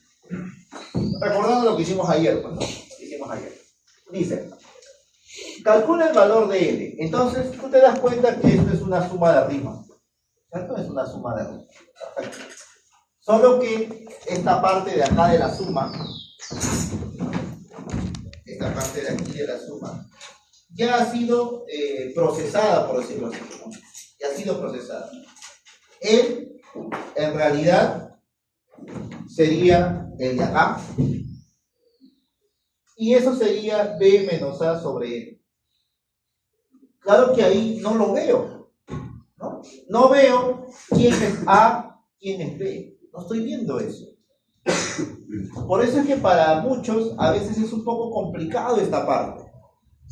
Recordando lo que hicimos ayer, pues, ¿no? Dice, calcula el valor de L. Entonces, tú te das cuenta que esto es una suma de rima. ¿Cierto? Es una suma de rima. Perfecto. Solo que esta parte de acá de la suma, esta parte de aquí de la suma, ya ha sido procesada, por decirlo así, ¿no? Ya ha sido procesada. Él, en realidad, sería el de acá, y eso sería B menos A sobre L. Claro que ahí no lo veo, ¿no? No veo quién es A, quién es B. No estoy viendo eso. Por eso es que para muchos a veces es un poco complicado esta parte,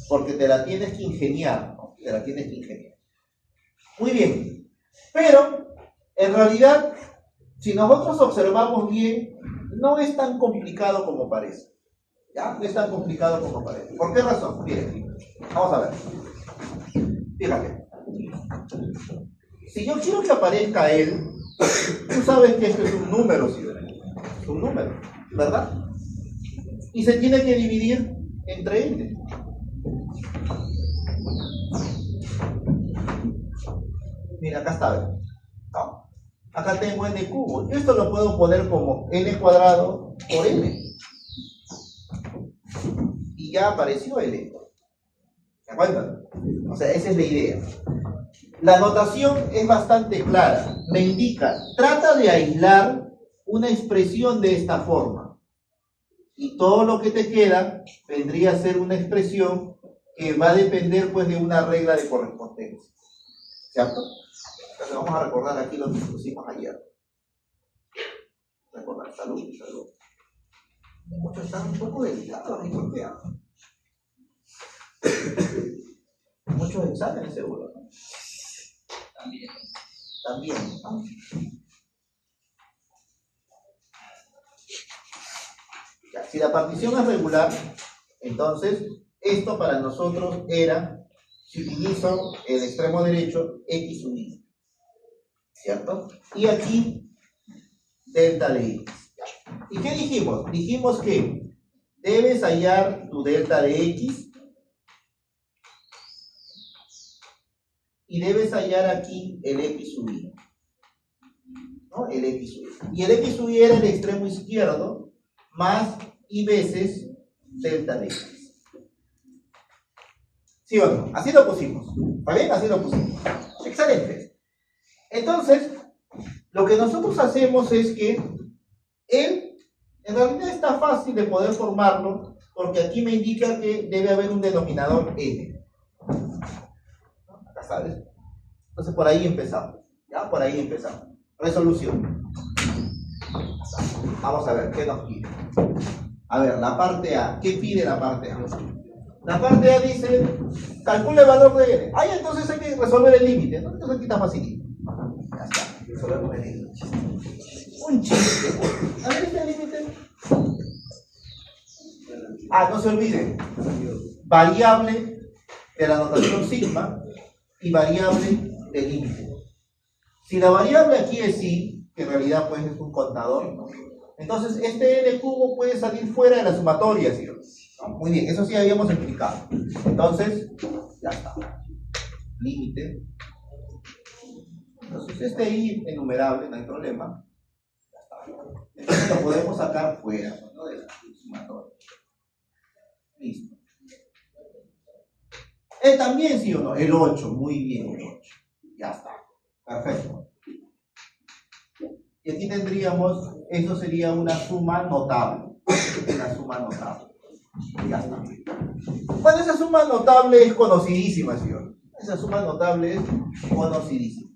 porque te la tienes que ingeniar, ¿no? Te la tienes que ingeniar. Muy bien, pero en realidad, si nosotros observamos bien, no es tan complicado como parece. ¿Ya? No es tan complicado como parece. ¿Por qué razón? Miren, vamos a ver. Fíjate. Si yo quiero que aparezca él, tú sabes que esto es un número, ¿sí? Es un número, ¿verdad? Y se tiene que dividir entre n. Mira, acá está, ¿verdad? No. Acá tengo n cubo. Yo esto lo puedo poner como n cuadrado por n. Y ya apareció l. ¿Se acuerdan? O sea, esa es la idea. La notación es bastante clara. Me indica, trata de aislar una expresión de esta forma. Y todo lo que te queda vendría a ser una expresión que va a depender, pues, de una regla de correspondencia. ¿Cierto? Entonces vamos a recordar aquí lo que pusimos ayer. Recordar, salud. Muchos están un poco delicados, ¿y por qué? Muchos exámenes, seguro, ¿no? También, ¿no? Ya, si la partición es regular, entonces esto para nosotros era, si utilizo el extremo derecho, x sub y, ¿cierto? Y aquí, delta de x. ¿Y qué dijimos? Dijimos que debes hallar tu delta de x y debes hallar aquí el x sub y, ¿no? El x sub y. Y el x sub y era el extremo izquierdo más y veces delta de x. ¿Sí o no? Así lo pusimos. ¿Está bien? Así lo pusimos. Excelente. Entonces, lo que nosotros hacemos es que él, en realidad está fácil de poder formarlo, porque aquí me indica que debe haber un denominador n. Acá sabes. Entonces por ahí empezamos. ¿Ya? Por ahí empezamos. Resolución. Vamos a ver, ¿qué nos pide? A ver, la parte A. ¿Qué pide la parte A? La parte A dice, calcula el valor de n. Ahí entonces hay que resolver el límite, ¿no? Entonces aquí está facilito. Ya está, resolvemos el límite. Un chiste. A ver este límite. No se olviden. Variable de la notación sigma y variable del límite. Si la variable aquí es y, que en realidad pues es un contador, ¿no? Entonces este n cubo puede salir fuera de la sumatoria, ¿sí? ¿No? Muy bien, eso sí habíamos explicado. Entonces, ya está. Límite. Entonces este i enumerable, no hay problema. Ya está. Entonces lo podemos sacar fuera, ¿no? De la sumatoria. Listo. También sí o no, el 8, muy bien, el 8. Ya está. Perfecto. Y aquí tendríamos, eso sería una suma notable. Una suma notable. Ya está. Bueno, esa suma notable es conocidísima, señor. Esa suma notable es conocidísima.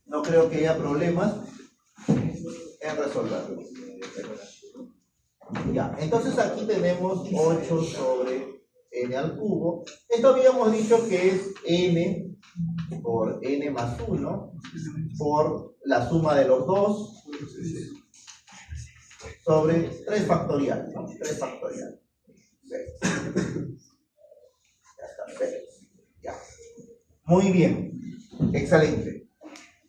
No creo que haya problemas en resolverlo. Ya, entonces aquí tenemos 8 sobre n al cubo. Esto habíamos dicho que es n por n más 1 por la suma de los dos sobre 3 factorial, ¿no? 3 factorial. 6. Ya está, 6. Ya. Muy bien. Excelente.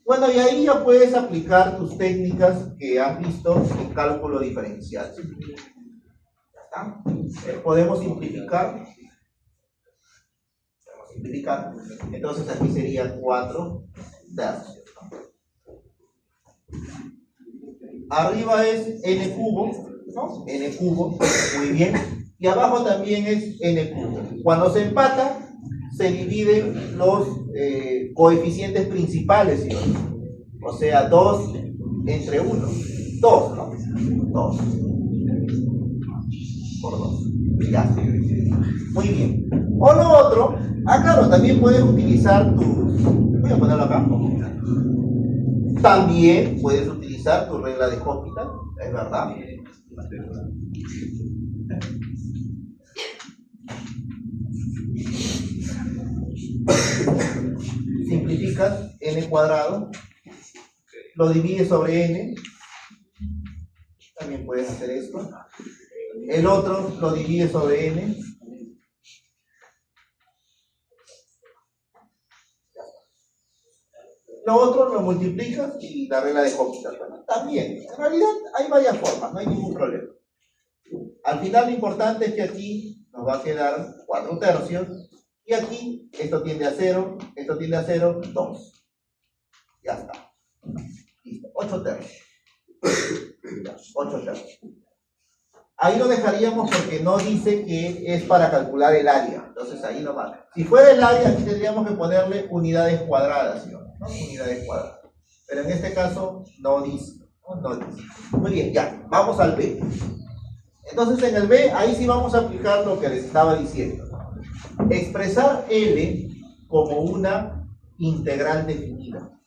Bueno, y ahí ya puedes aplicar tus técnicas que has visto en cálculo diferencial. ¿Ya está? Podemos simplificar. Entonces aquí sería 4 tercios. Arriba es n cubo, ¿no? N cubo, muy bien. Y abajo también es n cubo. Cuando se empata, se dividen los coeficientes principales, ¿sí? O sea, 2 entre 1. 2, ¿no? 2. Por 2. Ya. Muy bien. O lo otro, claro, también puedes utilizar voy a ponerlo acá. También puedes utilizar tu regla de Hospital, es verdad. Simplificas n cuadrado, lo divides sobre n. También puedes hacer esto. El otro lo divides sobre n. Lo otro lo multiplicas y la regla de Hospital. Bueno, también, en realidad hay varias formas, no hay ningún problema. Al final lo importante es que aquí nos va a quedar 4 tercios y aquí esto tiende a 0, esto tiende a 0, 2. Ya está. Listo, 8 tercios. 8 tercios. Ahí lo dejaríamos porque no dice que es para calcular el área. Entonces ahí no va. Si fuera el área, aquí tendríamos que ponerle unidades cuadradas, ¿sí? ¿No? Unidades cuadradas. Pero en este caso no dice. No dice. Muy bien, ya. Vamos al B. Entonces en el B, ahí sí vamos a aplicar lo que les estaba diciendo. Expresar L como una integral definida.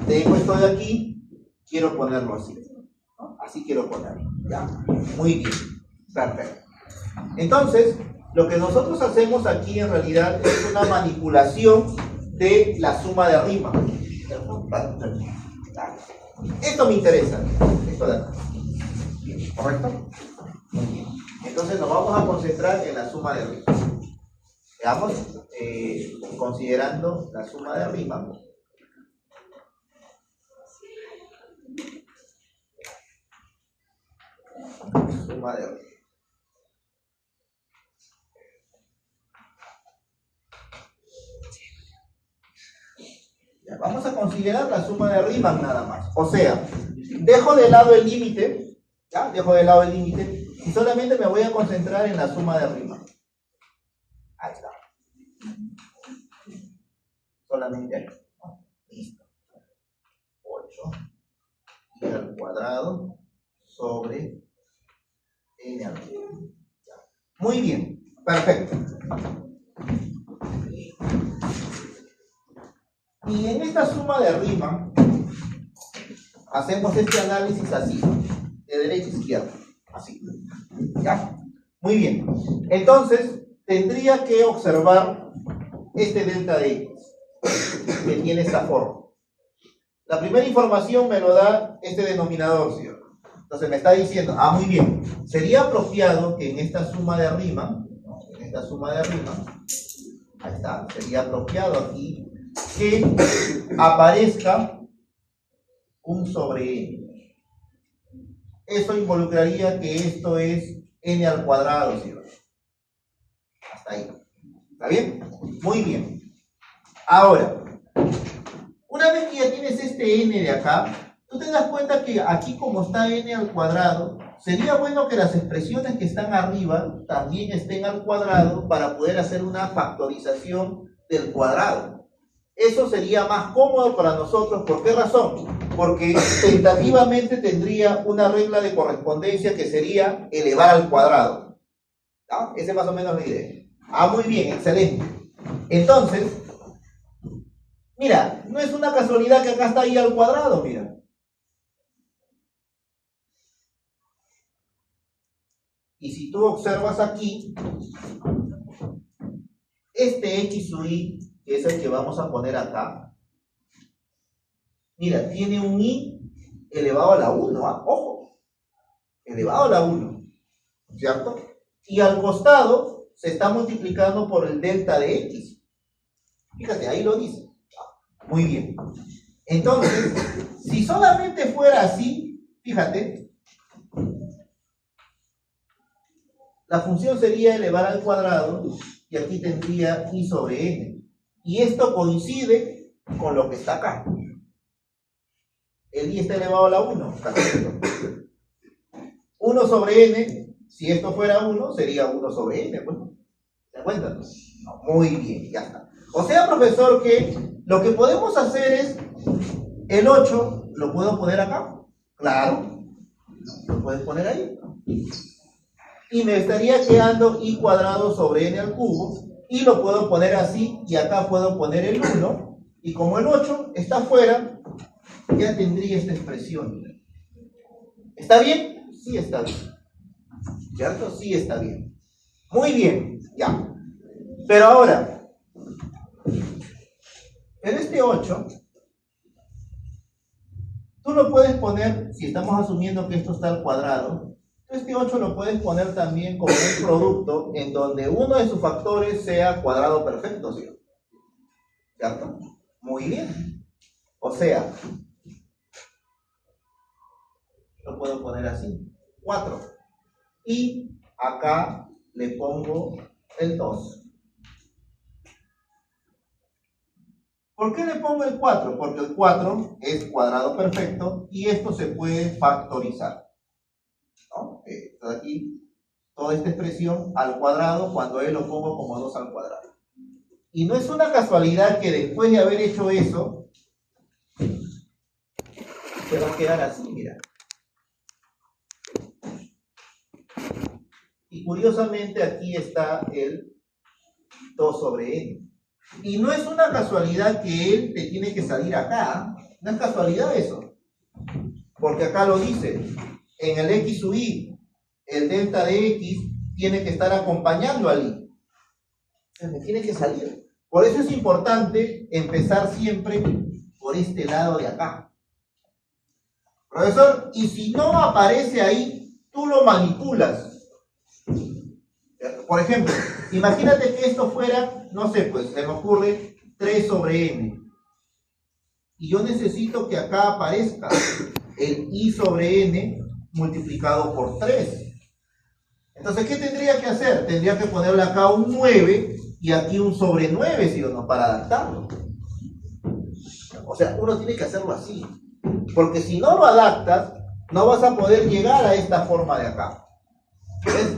Tengo esto de aquí, quiero ponerlo así. ¿No? Así quiero ponerlo. Ya. Muy bien. Perfecto. Entonces, lo que nosotros hacemos aquí en realidad es una manipulación de la suma de arriba. Esto me interesa. Esto de acá. ¿Correcto? Muy bien. Entonces nos vamos a concentrar en la suma de arriba. Veamos, considerando la suma de arriba. Suma de arriba. Ya, vamos a considerar la suma de Riemann nada más. O sea, dejo de lado el límite, ¿ya? Dejo de lado el límite y solamente me voy a concentrar en la suma de Riemann. Ahí está. Solamente ahí. Listo. 8 y al cuadrado sobre n al cubo. Muy bien, perfecto. Y en esta suma de Riemann hacemos este análisis así, de derecha a izquierda, así. ¿Ya? Muy bien. Entonces, tendría que observar este delta de X, que tiene esta forma. La primera información me lo da este denominador, ¿sí? Entonces me está diciendo, muy bien, sería apropiado que en esta suma de arriba, ¿no? En esta suma de arriba, ahí está, sería apropiado aquí que aparezca un sobre n. Eso involucraría que esto es n al cuadrado, ¿sí? Hasta ahí. ¿Está bien? Muy bien. Ahora, una vez que ya tienes este n de acá, tú te das cuenta que aquí como está n al cuadrado, sería bueno que las expresiones que están arriba también estén al cuadrado para poder hacer una factorización del cuadrado. Eso sería más cómodo para nosotros. ¿Por qué razón? Porque tentativamente tendría una regla de correspondencia que sería elevar al cuadrado. ¿No? Esa es más o menos la idea. Muy bien, excelente. Entonces, mira, no es una casualidad que acá está i al cuadrado, mira. Y si tú observas aquí, este x sub i, que es el que vamos a poner acá, mira, tiene un i elevado a la 1, ojo, elevado a la 1, ¿cierto? Y al costado se está multiplicando por el delta de x. Fíjate, ahí lo dice. Muy bien. Entonces, si solamente fuera así, fíjate, la función sería elevar al cuadrado y aquí tendría i sobre n. Y esto coincide con lo que está acá. El i está elevado a la 1. 1 sobre n, si esto fuera 1, sería 1 sobre n. Bueno, ¿se dan cuenta? No, muy bien, ya está. O sea, profesor, que lo que podemos hacer es, el 8 lo puedo poner acá. Claro, lo puedes poner ahí. Y me estaría quedando i cuadrado sobre n al cubo. Y lo puedo poner así, y acá puedo poner el 1. Y como el 8 está afuera, ya tendría esta expresión. ¿Está bien? Sí está bien. ¿Cierto? Sí está bien. Muy bien, ya. Pero ahora, en este 8, tú lo puedes poner, si estamos asumiendo que esto está al cuadrado, este 8 lo puedes poner también como un producto en donde uno de sus factores sea cuadrado perfecto, ¿sí? ¿Cierto? Muy bien. O sea, lo puedo poner así, 4. Y acá le pongo el 2. ¿Por qué le pongo el 4? Porque el 4 es cuadrado perfecto y esto se puede factorizar, ¿no? Entonces aquí, toda esta expresión al cuadrado, cuando lo pongo como 2 al cuadrado. Y no es una casualidad que después de haber hecho eso, se va a quedar así, mira. Y curiosamente aquí está el 2 sobre n. Y no es una casualidad que él te tiene que salir acá. No es casualidad eso. Porque acá lo dice. En el x sub i, el delta de x tiene que estar acompañando al i. Me tiene que salir. Por eso es importante empezar siempre por este lado de acá. Profesor, y si no aparece ahí, tú lo manipulas. Por ejemplo, imagínate que esto fuera, no sé, pues se me ocurre 3 sobre n. Y yo necesito que acá aparezca el i sobre n multiplicado por 3. Entonces, ¿qué tendría que hacer? Tendría que ponerle acá un 9 y aquí un sobre 9, ¿sí o no? Para adaptarlo. O sea, uno tiene que hacerlo así. Porque si no lo adaptas, no vas a poder llegar a esta forma de acá. ¿Ves?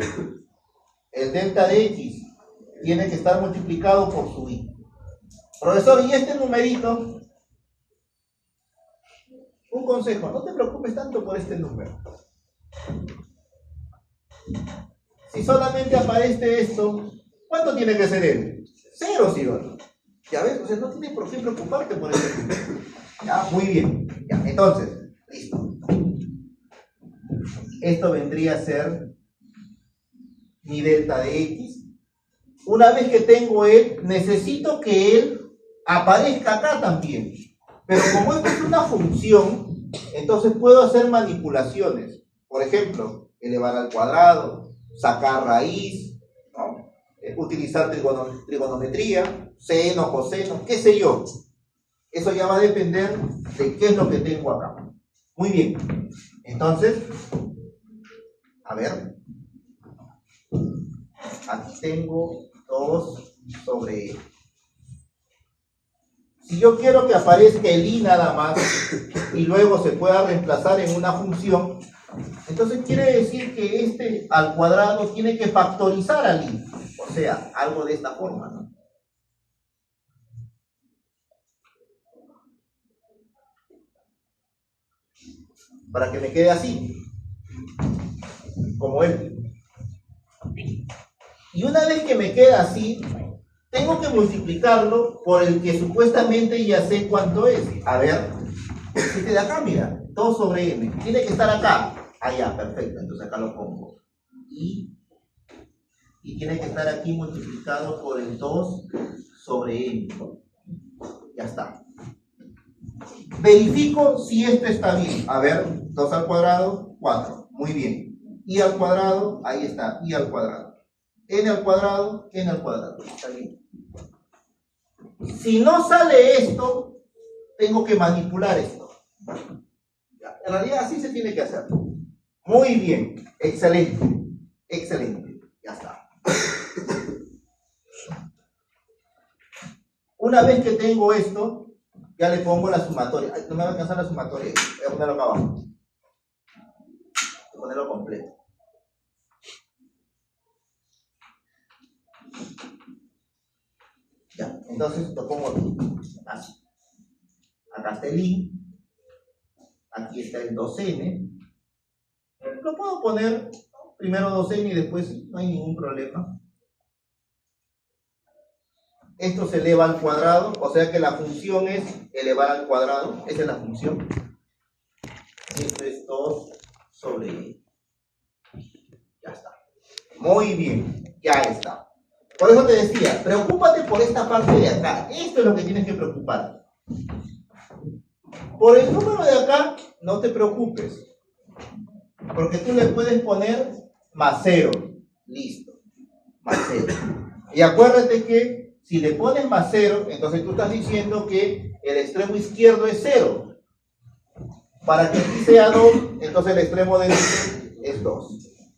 El delta de x tiene que estar multiplicado por su i. Profesor, ¿y este numerito? Un consejo, no te preocupes tanto por este número. Si solamente aparece esto, ¿cuánto tiene que ser él? 0, ¿sí o no? ¿Ya ves? O sea, no tienes por qué preocuparte por este número. Ya, muy bien. Ya, entonces, listo. Esto vendría a ser mi delta de X. Una vez que tengo él, necesito que él aparezca acá también. Pero como esto es una función, entonces puedo hacer manipulaciones. Por ejemplo, elevar al cuadrado, sacar raíz, ¿no? Utilizar trigonometría, seno, coseno, qué sé yo. Eso ya va a depender de qué es lo que tengo acá. Muy bien. Entonces, a ver. Aquí tengo 2 sobre E. Si yo quiero que aparezca el I nada más y luego se pueda reemplazar en una función, entonces quiere decir que este al cuadrado tiene que factorizar al I. O sea, algo de esta forma, ¿no? Para que me quede así, como él. Y una vez que me queda así, tengo que multiplicarlo por el que supuestamente ya sé cuánto es. A ver, este de acá, mira, 2 sobre m. Tiene que estar acá. Ah, ya, perfecto. Entonces acá lo pongo. Y tiene que estar aquí multiplicado por el 2 sobre m. Ya está. Verifico si esto está bien. A ver, 2 al cuadrado, 4. Muy bien. Y al cuadrado, ahí está, y al cuadrado. N al cuadrado, N al cuadrado. Está bien. Si no sale esto, tengo que manipular esto. En realidad así se tiene que hacer. Muy bien. Excelente. Excelente. Ya está. Una vez que tengo esto, ya le pongo la sumatoria. Ay, no me va a alcanzar la sumatoria. Voy a ponerlo acá abajo. Voy a ponerlo completo. Ya, entonces lo pongo aquí. Así. Acá está el I. Aquí está el 2n. Lo puedo poner primero 2n y después no hay ningún problema. Esto se eleva al cuadrado, o sea que la función es elevar al cuadrado. Esa es la función. Esto es 2 sobre e. Ya está. Muy bien, ya está. Por eso te decía, preocúpate por esta parte de acá. Esto es lo que tienes que preocupar. Por el número de acá, no te preocupes. Porque tú le puedes poner más 0. Listo. Más 0. Y acuérdate que si le pones más 0, entonces tú estás diciendo que el extremo izquierdo es 0. Para que aquí sea 2, entonces el extremo derecho es 2.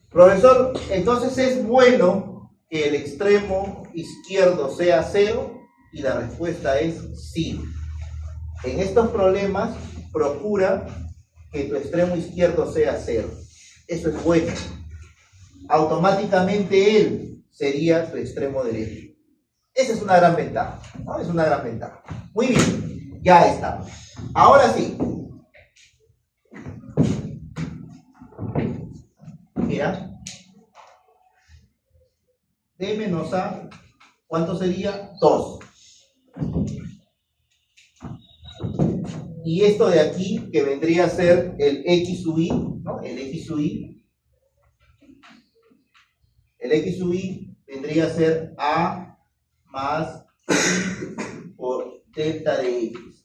Profesor, entonces es bueno que el extremo izquierdo sea 0, y la respuesta es sí. En estos problemas, procura que tu extremo izquierdo sea 0. Eso es bueno. Automáticamente él sería tu extremo derecho. Esa es una gran ventaja, ¿no? Es una gran ventaja. Muy bien, ya está. Ahora sí. Mira. D menos A, ¿cuánto sería? 2. Y esto de aquí, que vendría a ser el X sub I, ¿no? El X sub I. El X sub I vendría a ser A más I por delta de X.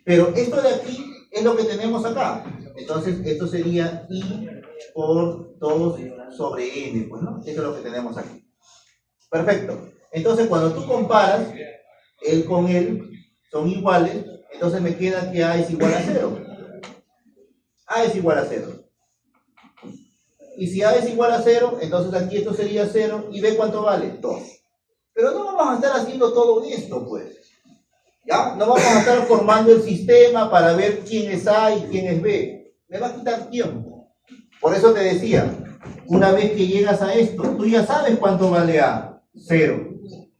Pero esto de aquí es lo que tenemos acá. Entonces, esto sería I por 2 sobre N, pues, ¿no? Esto es lo que tenemos aquí. Perfecto. Entonces, cuando tú comparas, él con él son iguales, entonces me queda que A es igual a 0. A es igual a 0. Y si A es igual a 0, entonces aquí esto sería 0, y B ¿cuánto vale? 2. Pero no vamos a estar haciendo todo esto, pues. ¿Ya? No vamos a estar formando el sistema para ver quién es A y quién es B. Me va a quitar tiempo. Por eso te decía, una vez que llegas a esto, tú ya sabes cuánto vale A. 0.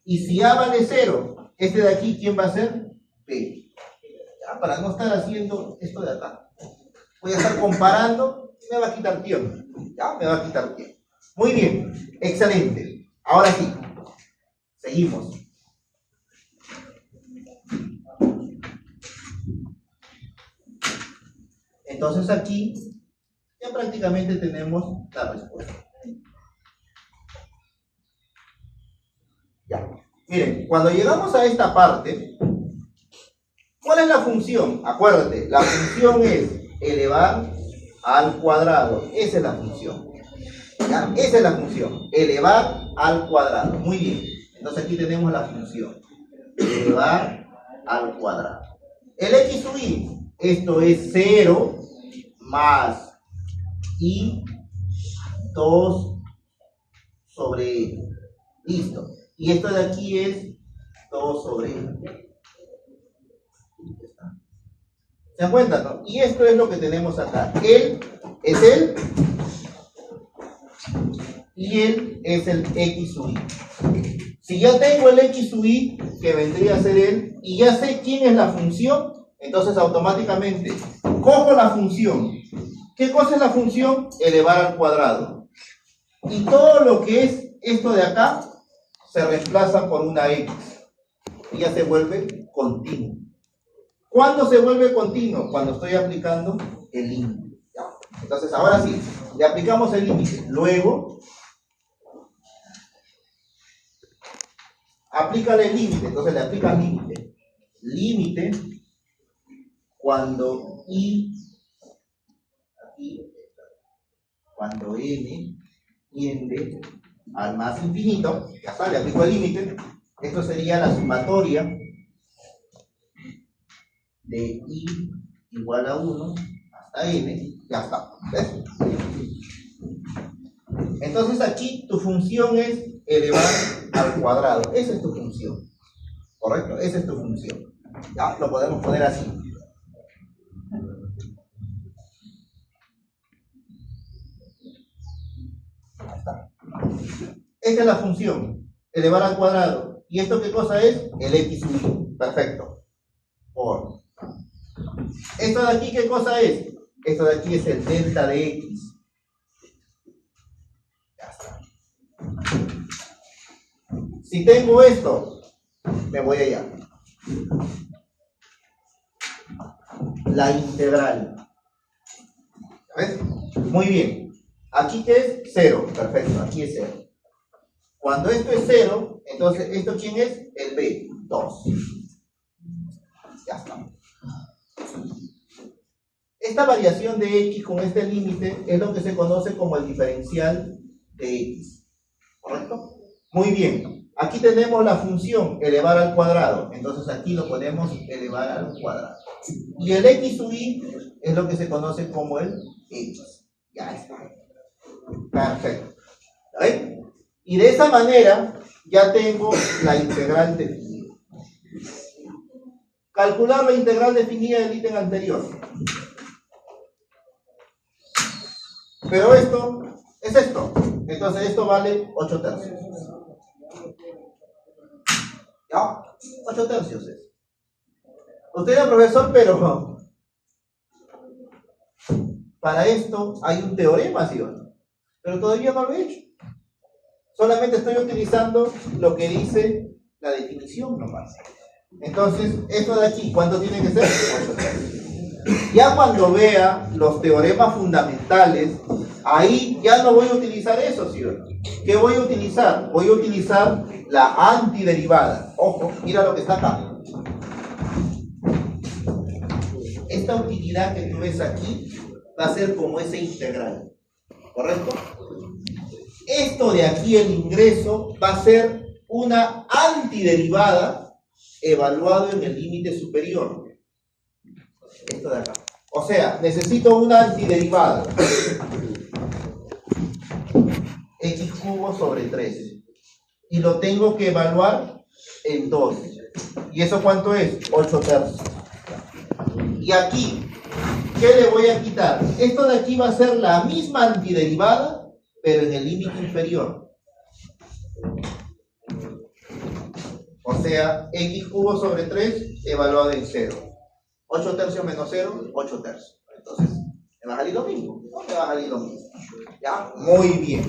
Y si A vale 0, este de aquí, ¿quién va a ser? B. Ya, para no estar haciendo esto de acá. Voy a estar comparando y me va a quitar tiempo. Ya, me va a quitar tiempo. Muy bien, excelente. Ahora sí, seguimos. Entonces aquí ya prácticamente tenemos la respuesta. Miren, cuando llegamos a esta parte, ¿cuál es la función? Acuérdate, la función es elevar al cuadrado. Esa es la función. ¿Ya? Esa es la función. Elevar al cuadrado. Muy bien. Entonces aquí tenemos la función. Elevar al cuadrado. El x sub y, esto es 0 más y 2 sobre n. Listo. Y esto de aquí es 2 sobre n. ¿Se dan cuenta, no? Y esto es lo que tenemos acá. Él es él y él es el x sub y. Si ya tengo el x sub y, que vendría a ser él, y ya sé quién es la función, entonces automáticamente cojo la función. ¿Qué cosa es la función? Elevar al cuadrado. Y todo lo que es esto de acá se reemplaza por una x. Y ya se vuelve continuo. ¿Cuándo se vuelve continuo? Cuando estoy aplicando el límite. Entonces, ahora sí, le aplicamos el límite. Luego, aplícale el límite. Entonces, le aplicas límite. Límite cuando i, aquí, cuando n tiende al más infinito, ya está, le aplico el límite. Esto sería la sumatoria de i igual a 1 hasta n, ya está. ¿Ves? Entonces aquí tu función es elevar al cuadrado. Esa es tu función. ¿Correcto? Esa es tu función. Ya, lo podemos poner así. Ahí está. Esta es la función, elevar al cuadrado. ¿Y esto qué cosa es? El x sub y. Perfecto. Por. ¿Esto de aquí qué cosa es? Esto de aquí es el delta de x. Ya está. Si tengo esto, me voy allá. La integral. ¿Ves? Muy bien. ¿Aquí qué es? 0. Perfecto, aquí es 0. Cuando esto es 0, entonces, ¿esto quién es? El b, 2. Ya está. Esta variación de x con este límite es lo que se conoce como el diferencial de x. ¿Correcto? Muy bien. Aquí tenemos la función elevar al cuadrado. Entonces aquí lo podemos elevar al cuadrado. Y el x sub y es lo que se conoce como el x. Ya está. Perfecto. ¿Ven? Y de esa manera ya tengo la integral definida. Calcular la integral definida del ítem anterior. Pero esto es esto. Entonces esto vale 8 tercios. ¿Ya? 8 tercios es. Usted es profesor, pero para esto hay un teorema, ¿sí o no? Pero todavía no lo he hecho. Solamente estoy utilizando lo que dice la definición nomás. Entonces, esto de aquí, ¿cuánto tiene que ser? 8 tercios. Ya cuando vea los teoremas fundamentales, ahí ya no voy a utilizar eso, ¿sí o no? ¿Qué voy a utilizar? Voy a utilizar la antiderivada. Ojo, mira lo que está acá. Esta utilidad que tú ves aquí va a ser como ese integral. ¿Correcto? Esto de aquí, el ingreso, va a ser una antiderivada evaluado en el límite superior. Esto de acá. O sea, necesito una antiderivada. X cubo sobre 3. Y lo tengo que evaluar en 2. ¿Y eso cuánto es? 8 tercios. Y aquí, ¿qué le voy a quitar? Esto de aquí va a ser la misma antiderivada, pero en el límite inferior. O sea, x cubo sobre 3 evaluado en 0. 8 tercios menos 0, 8 tercios. Entonces, ¿me va a salir lo mismo? No me va a salir lo mismo. ¿Ya? Muy bien.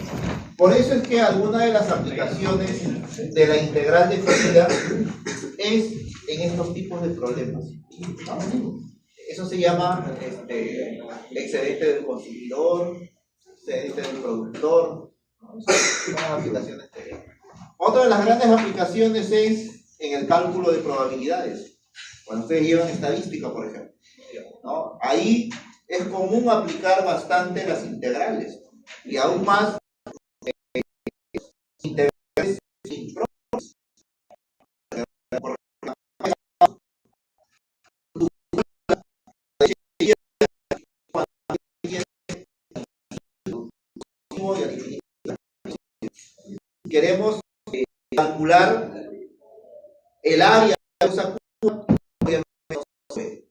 Por eso es que alguna de las aplicaciones de la integral definida es en estos tipos de problemas. ¿No? Eso se llama excedente del consumidor, excedente del productor. Son aplicaciones de Otra de las grandes aplicaciones es en el cálculo de probabilidades. Cuando ustedes llevan estadística, por ejemplo, ¿no? Ahí es común aplicar bastante las integrales. Y aún más, integrales sin próximos. Queremos calcular el área de esa curva, obviamente no se puede.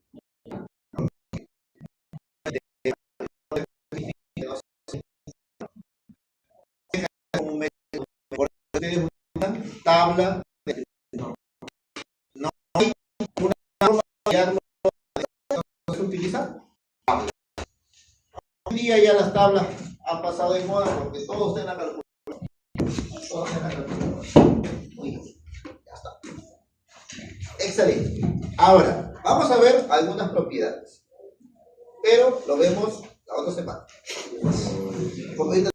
Por ustedes usan tabla de no hay una forma de hallarlo, no se utiliza tabla. Hoy en día ya las tablas han pasado de moda porque todo está en la calculadora. Todo está en la calculadora. Muy bien, ya está. Excelente. Ahora, vamos a ver algunas propiedades. Pero lo vemos la otra semana. Porque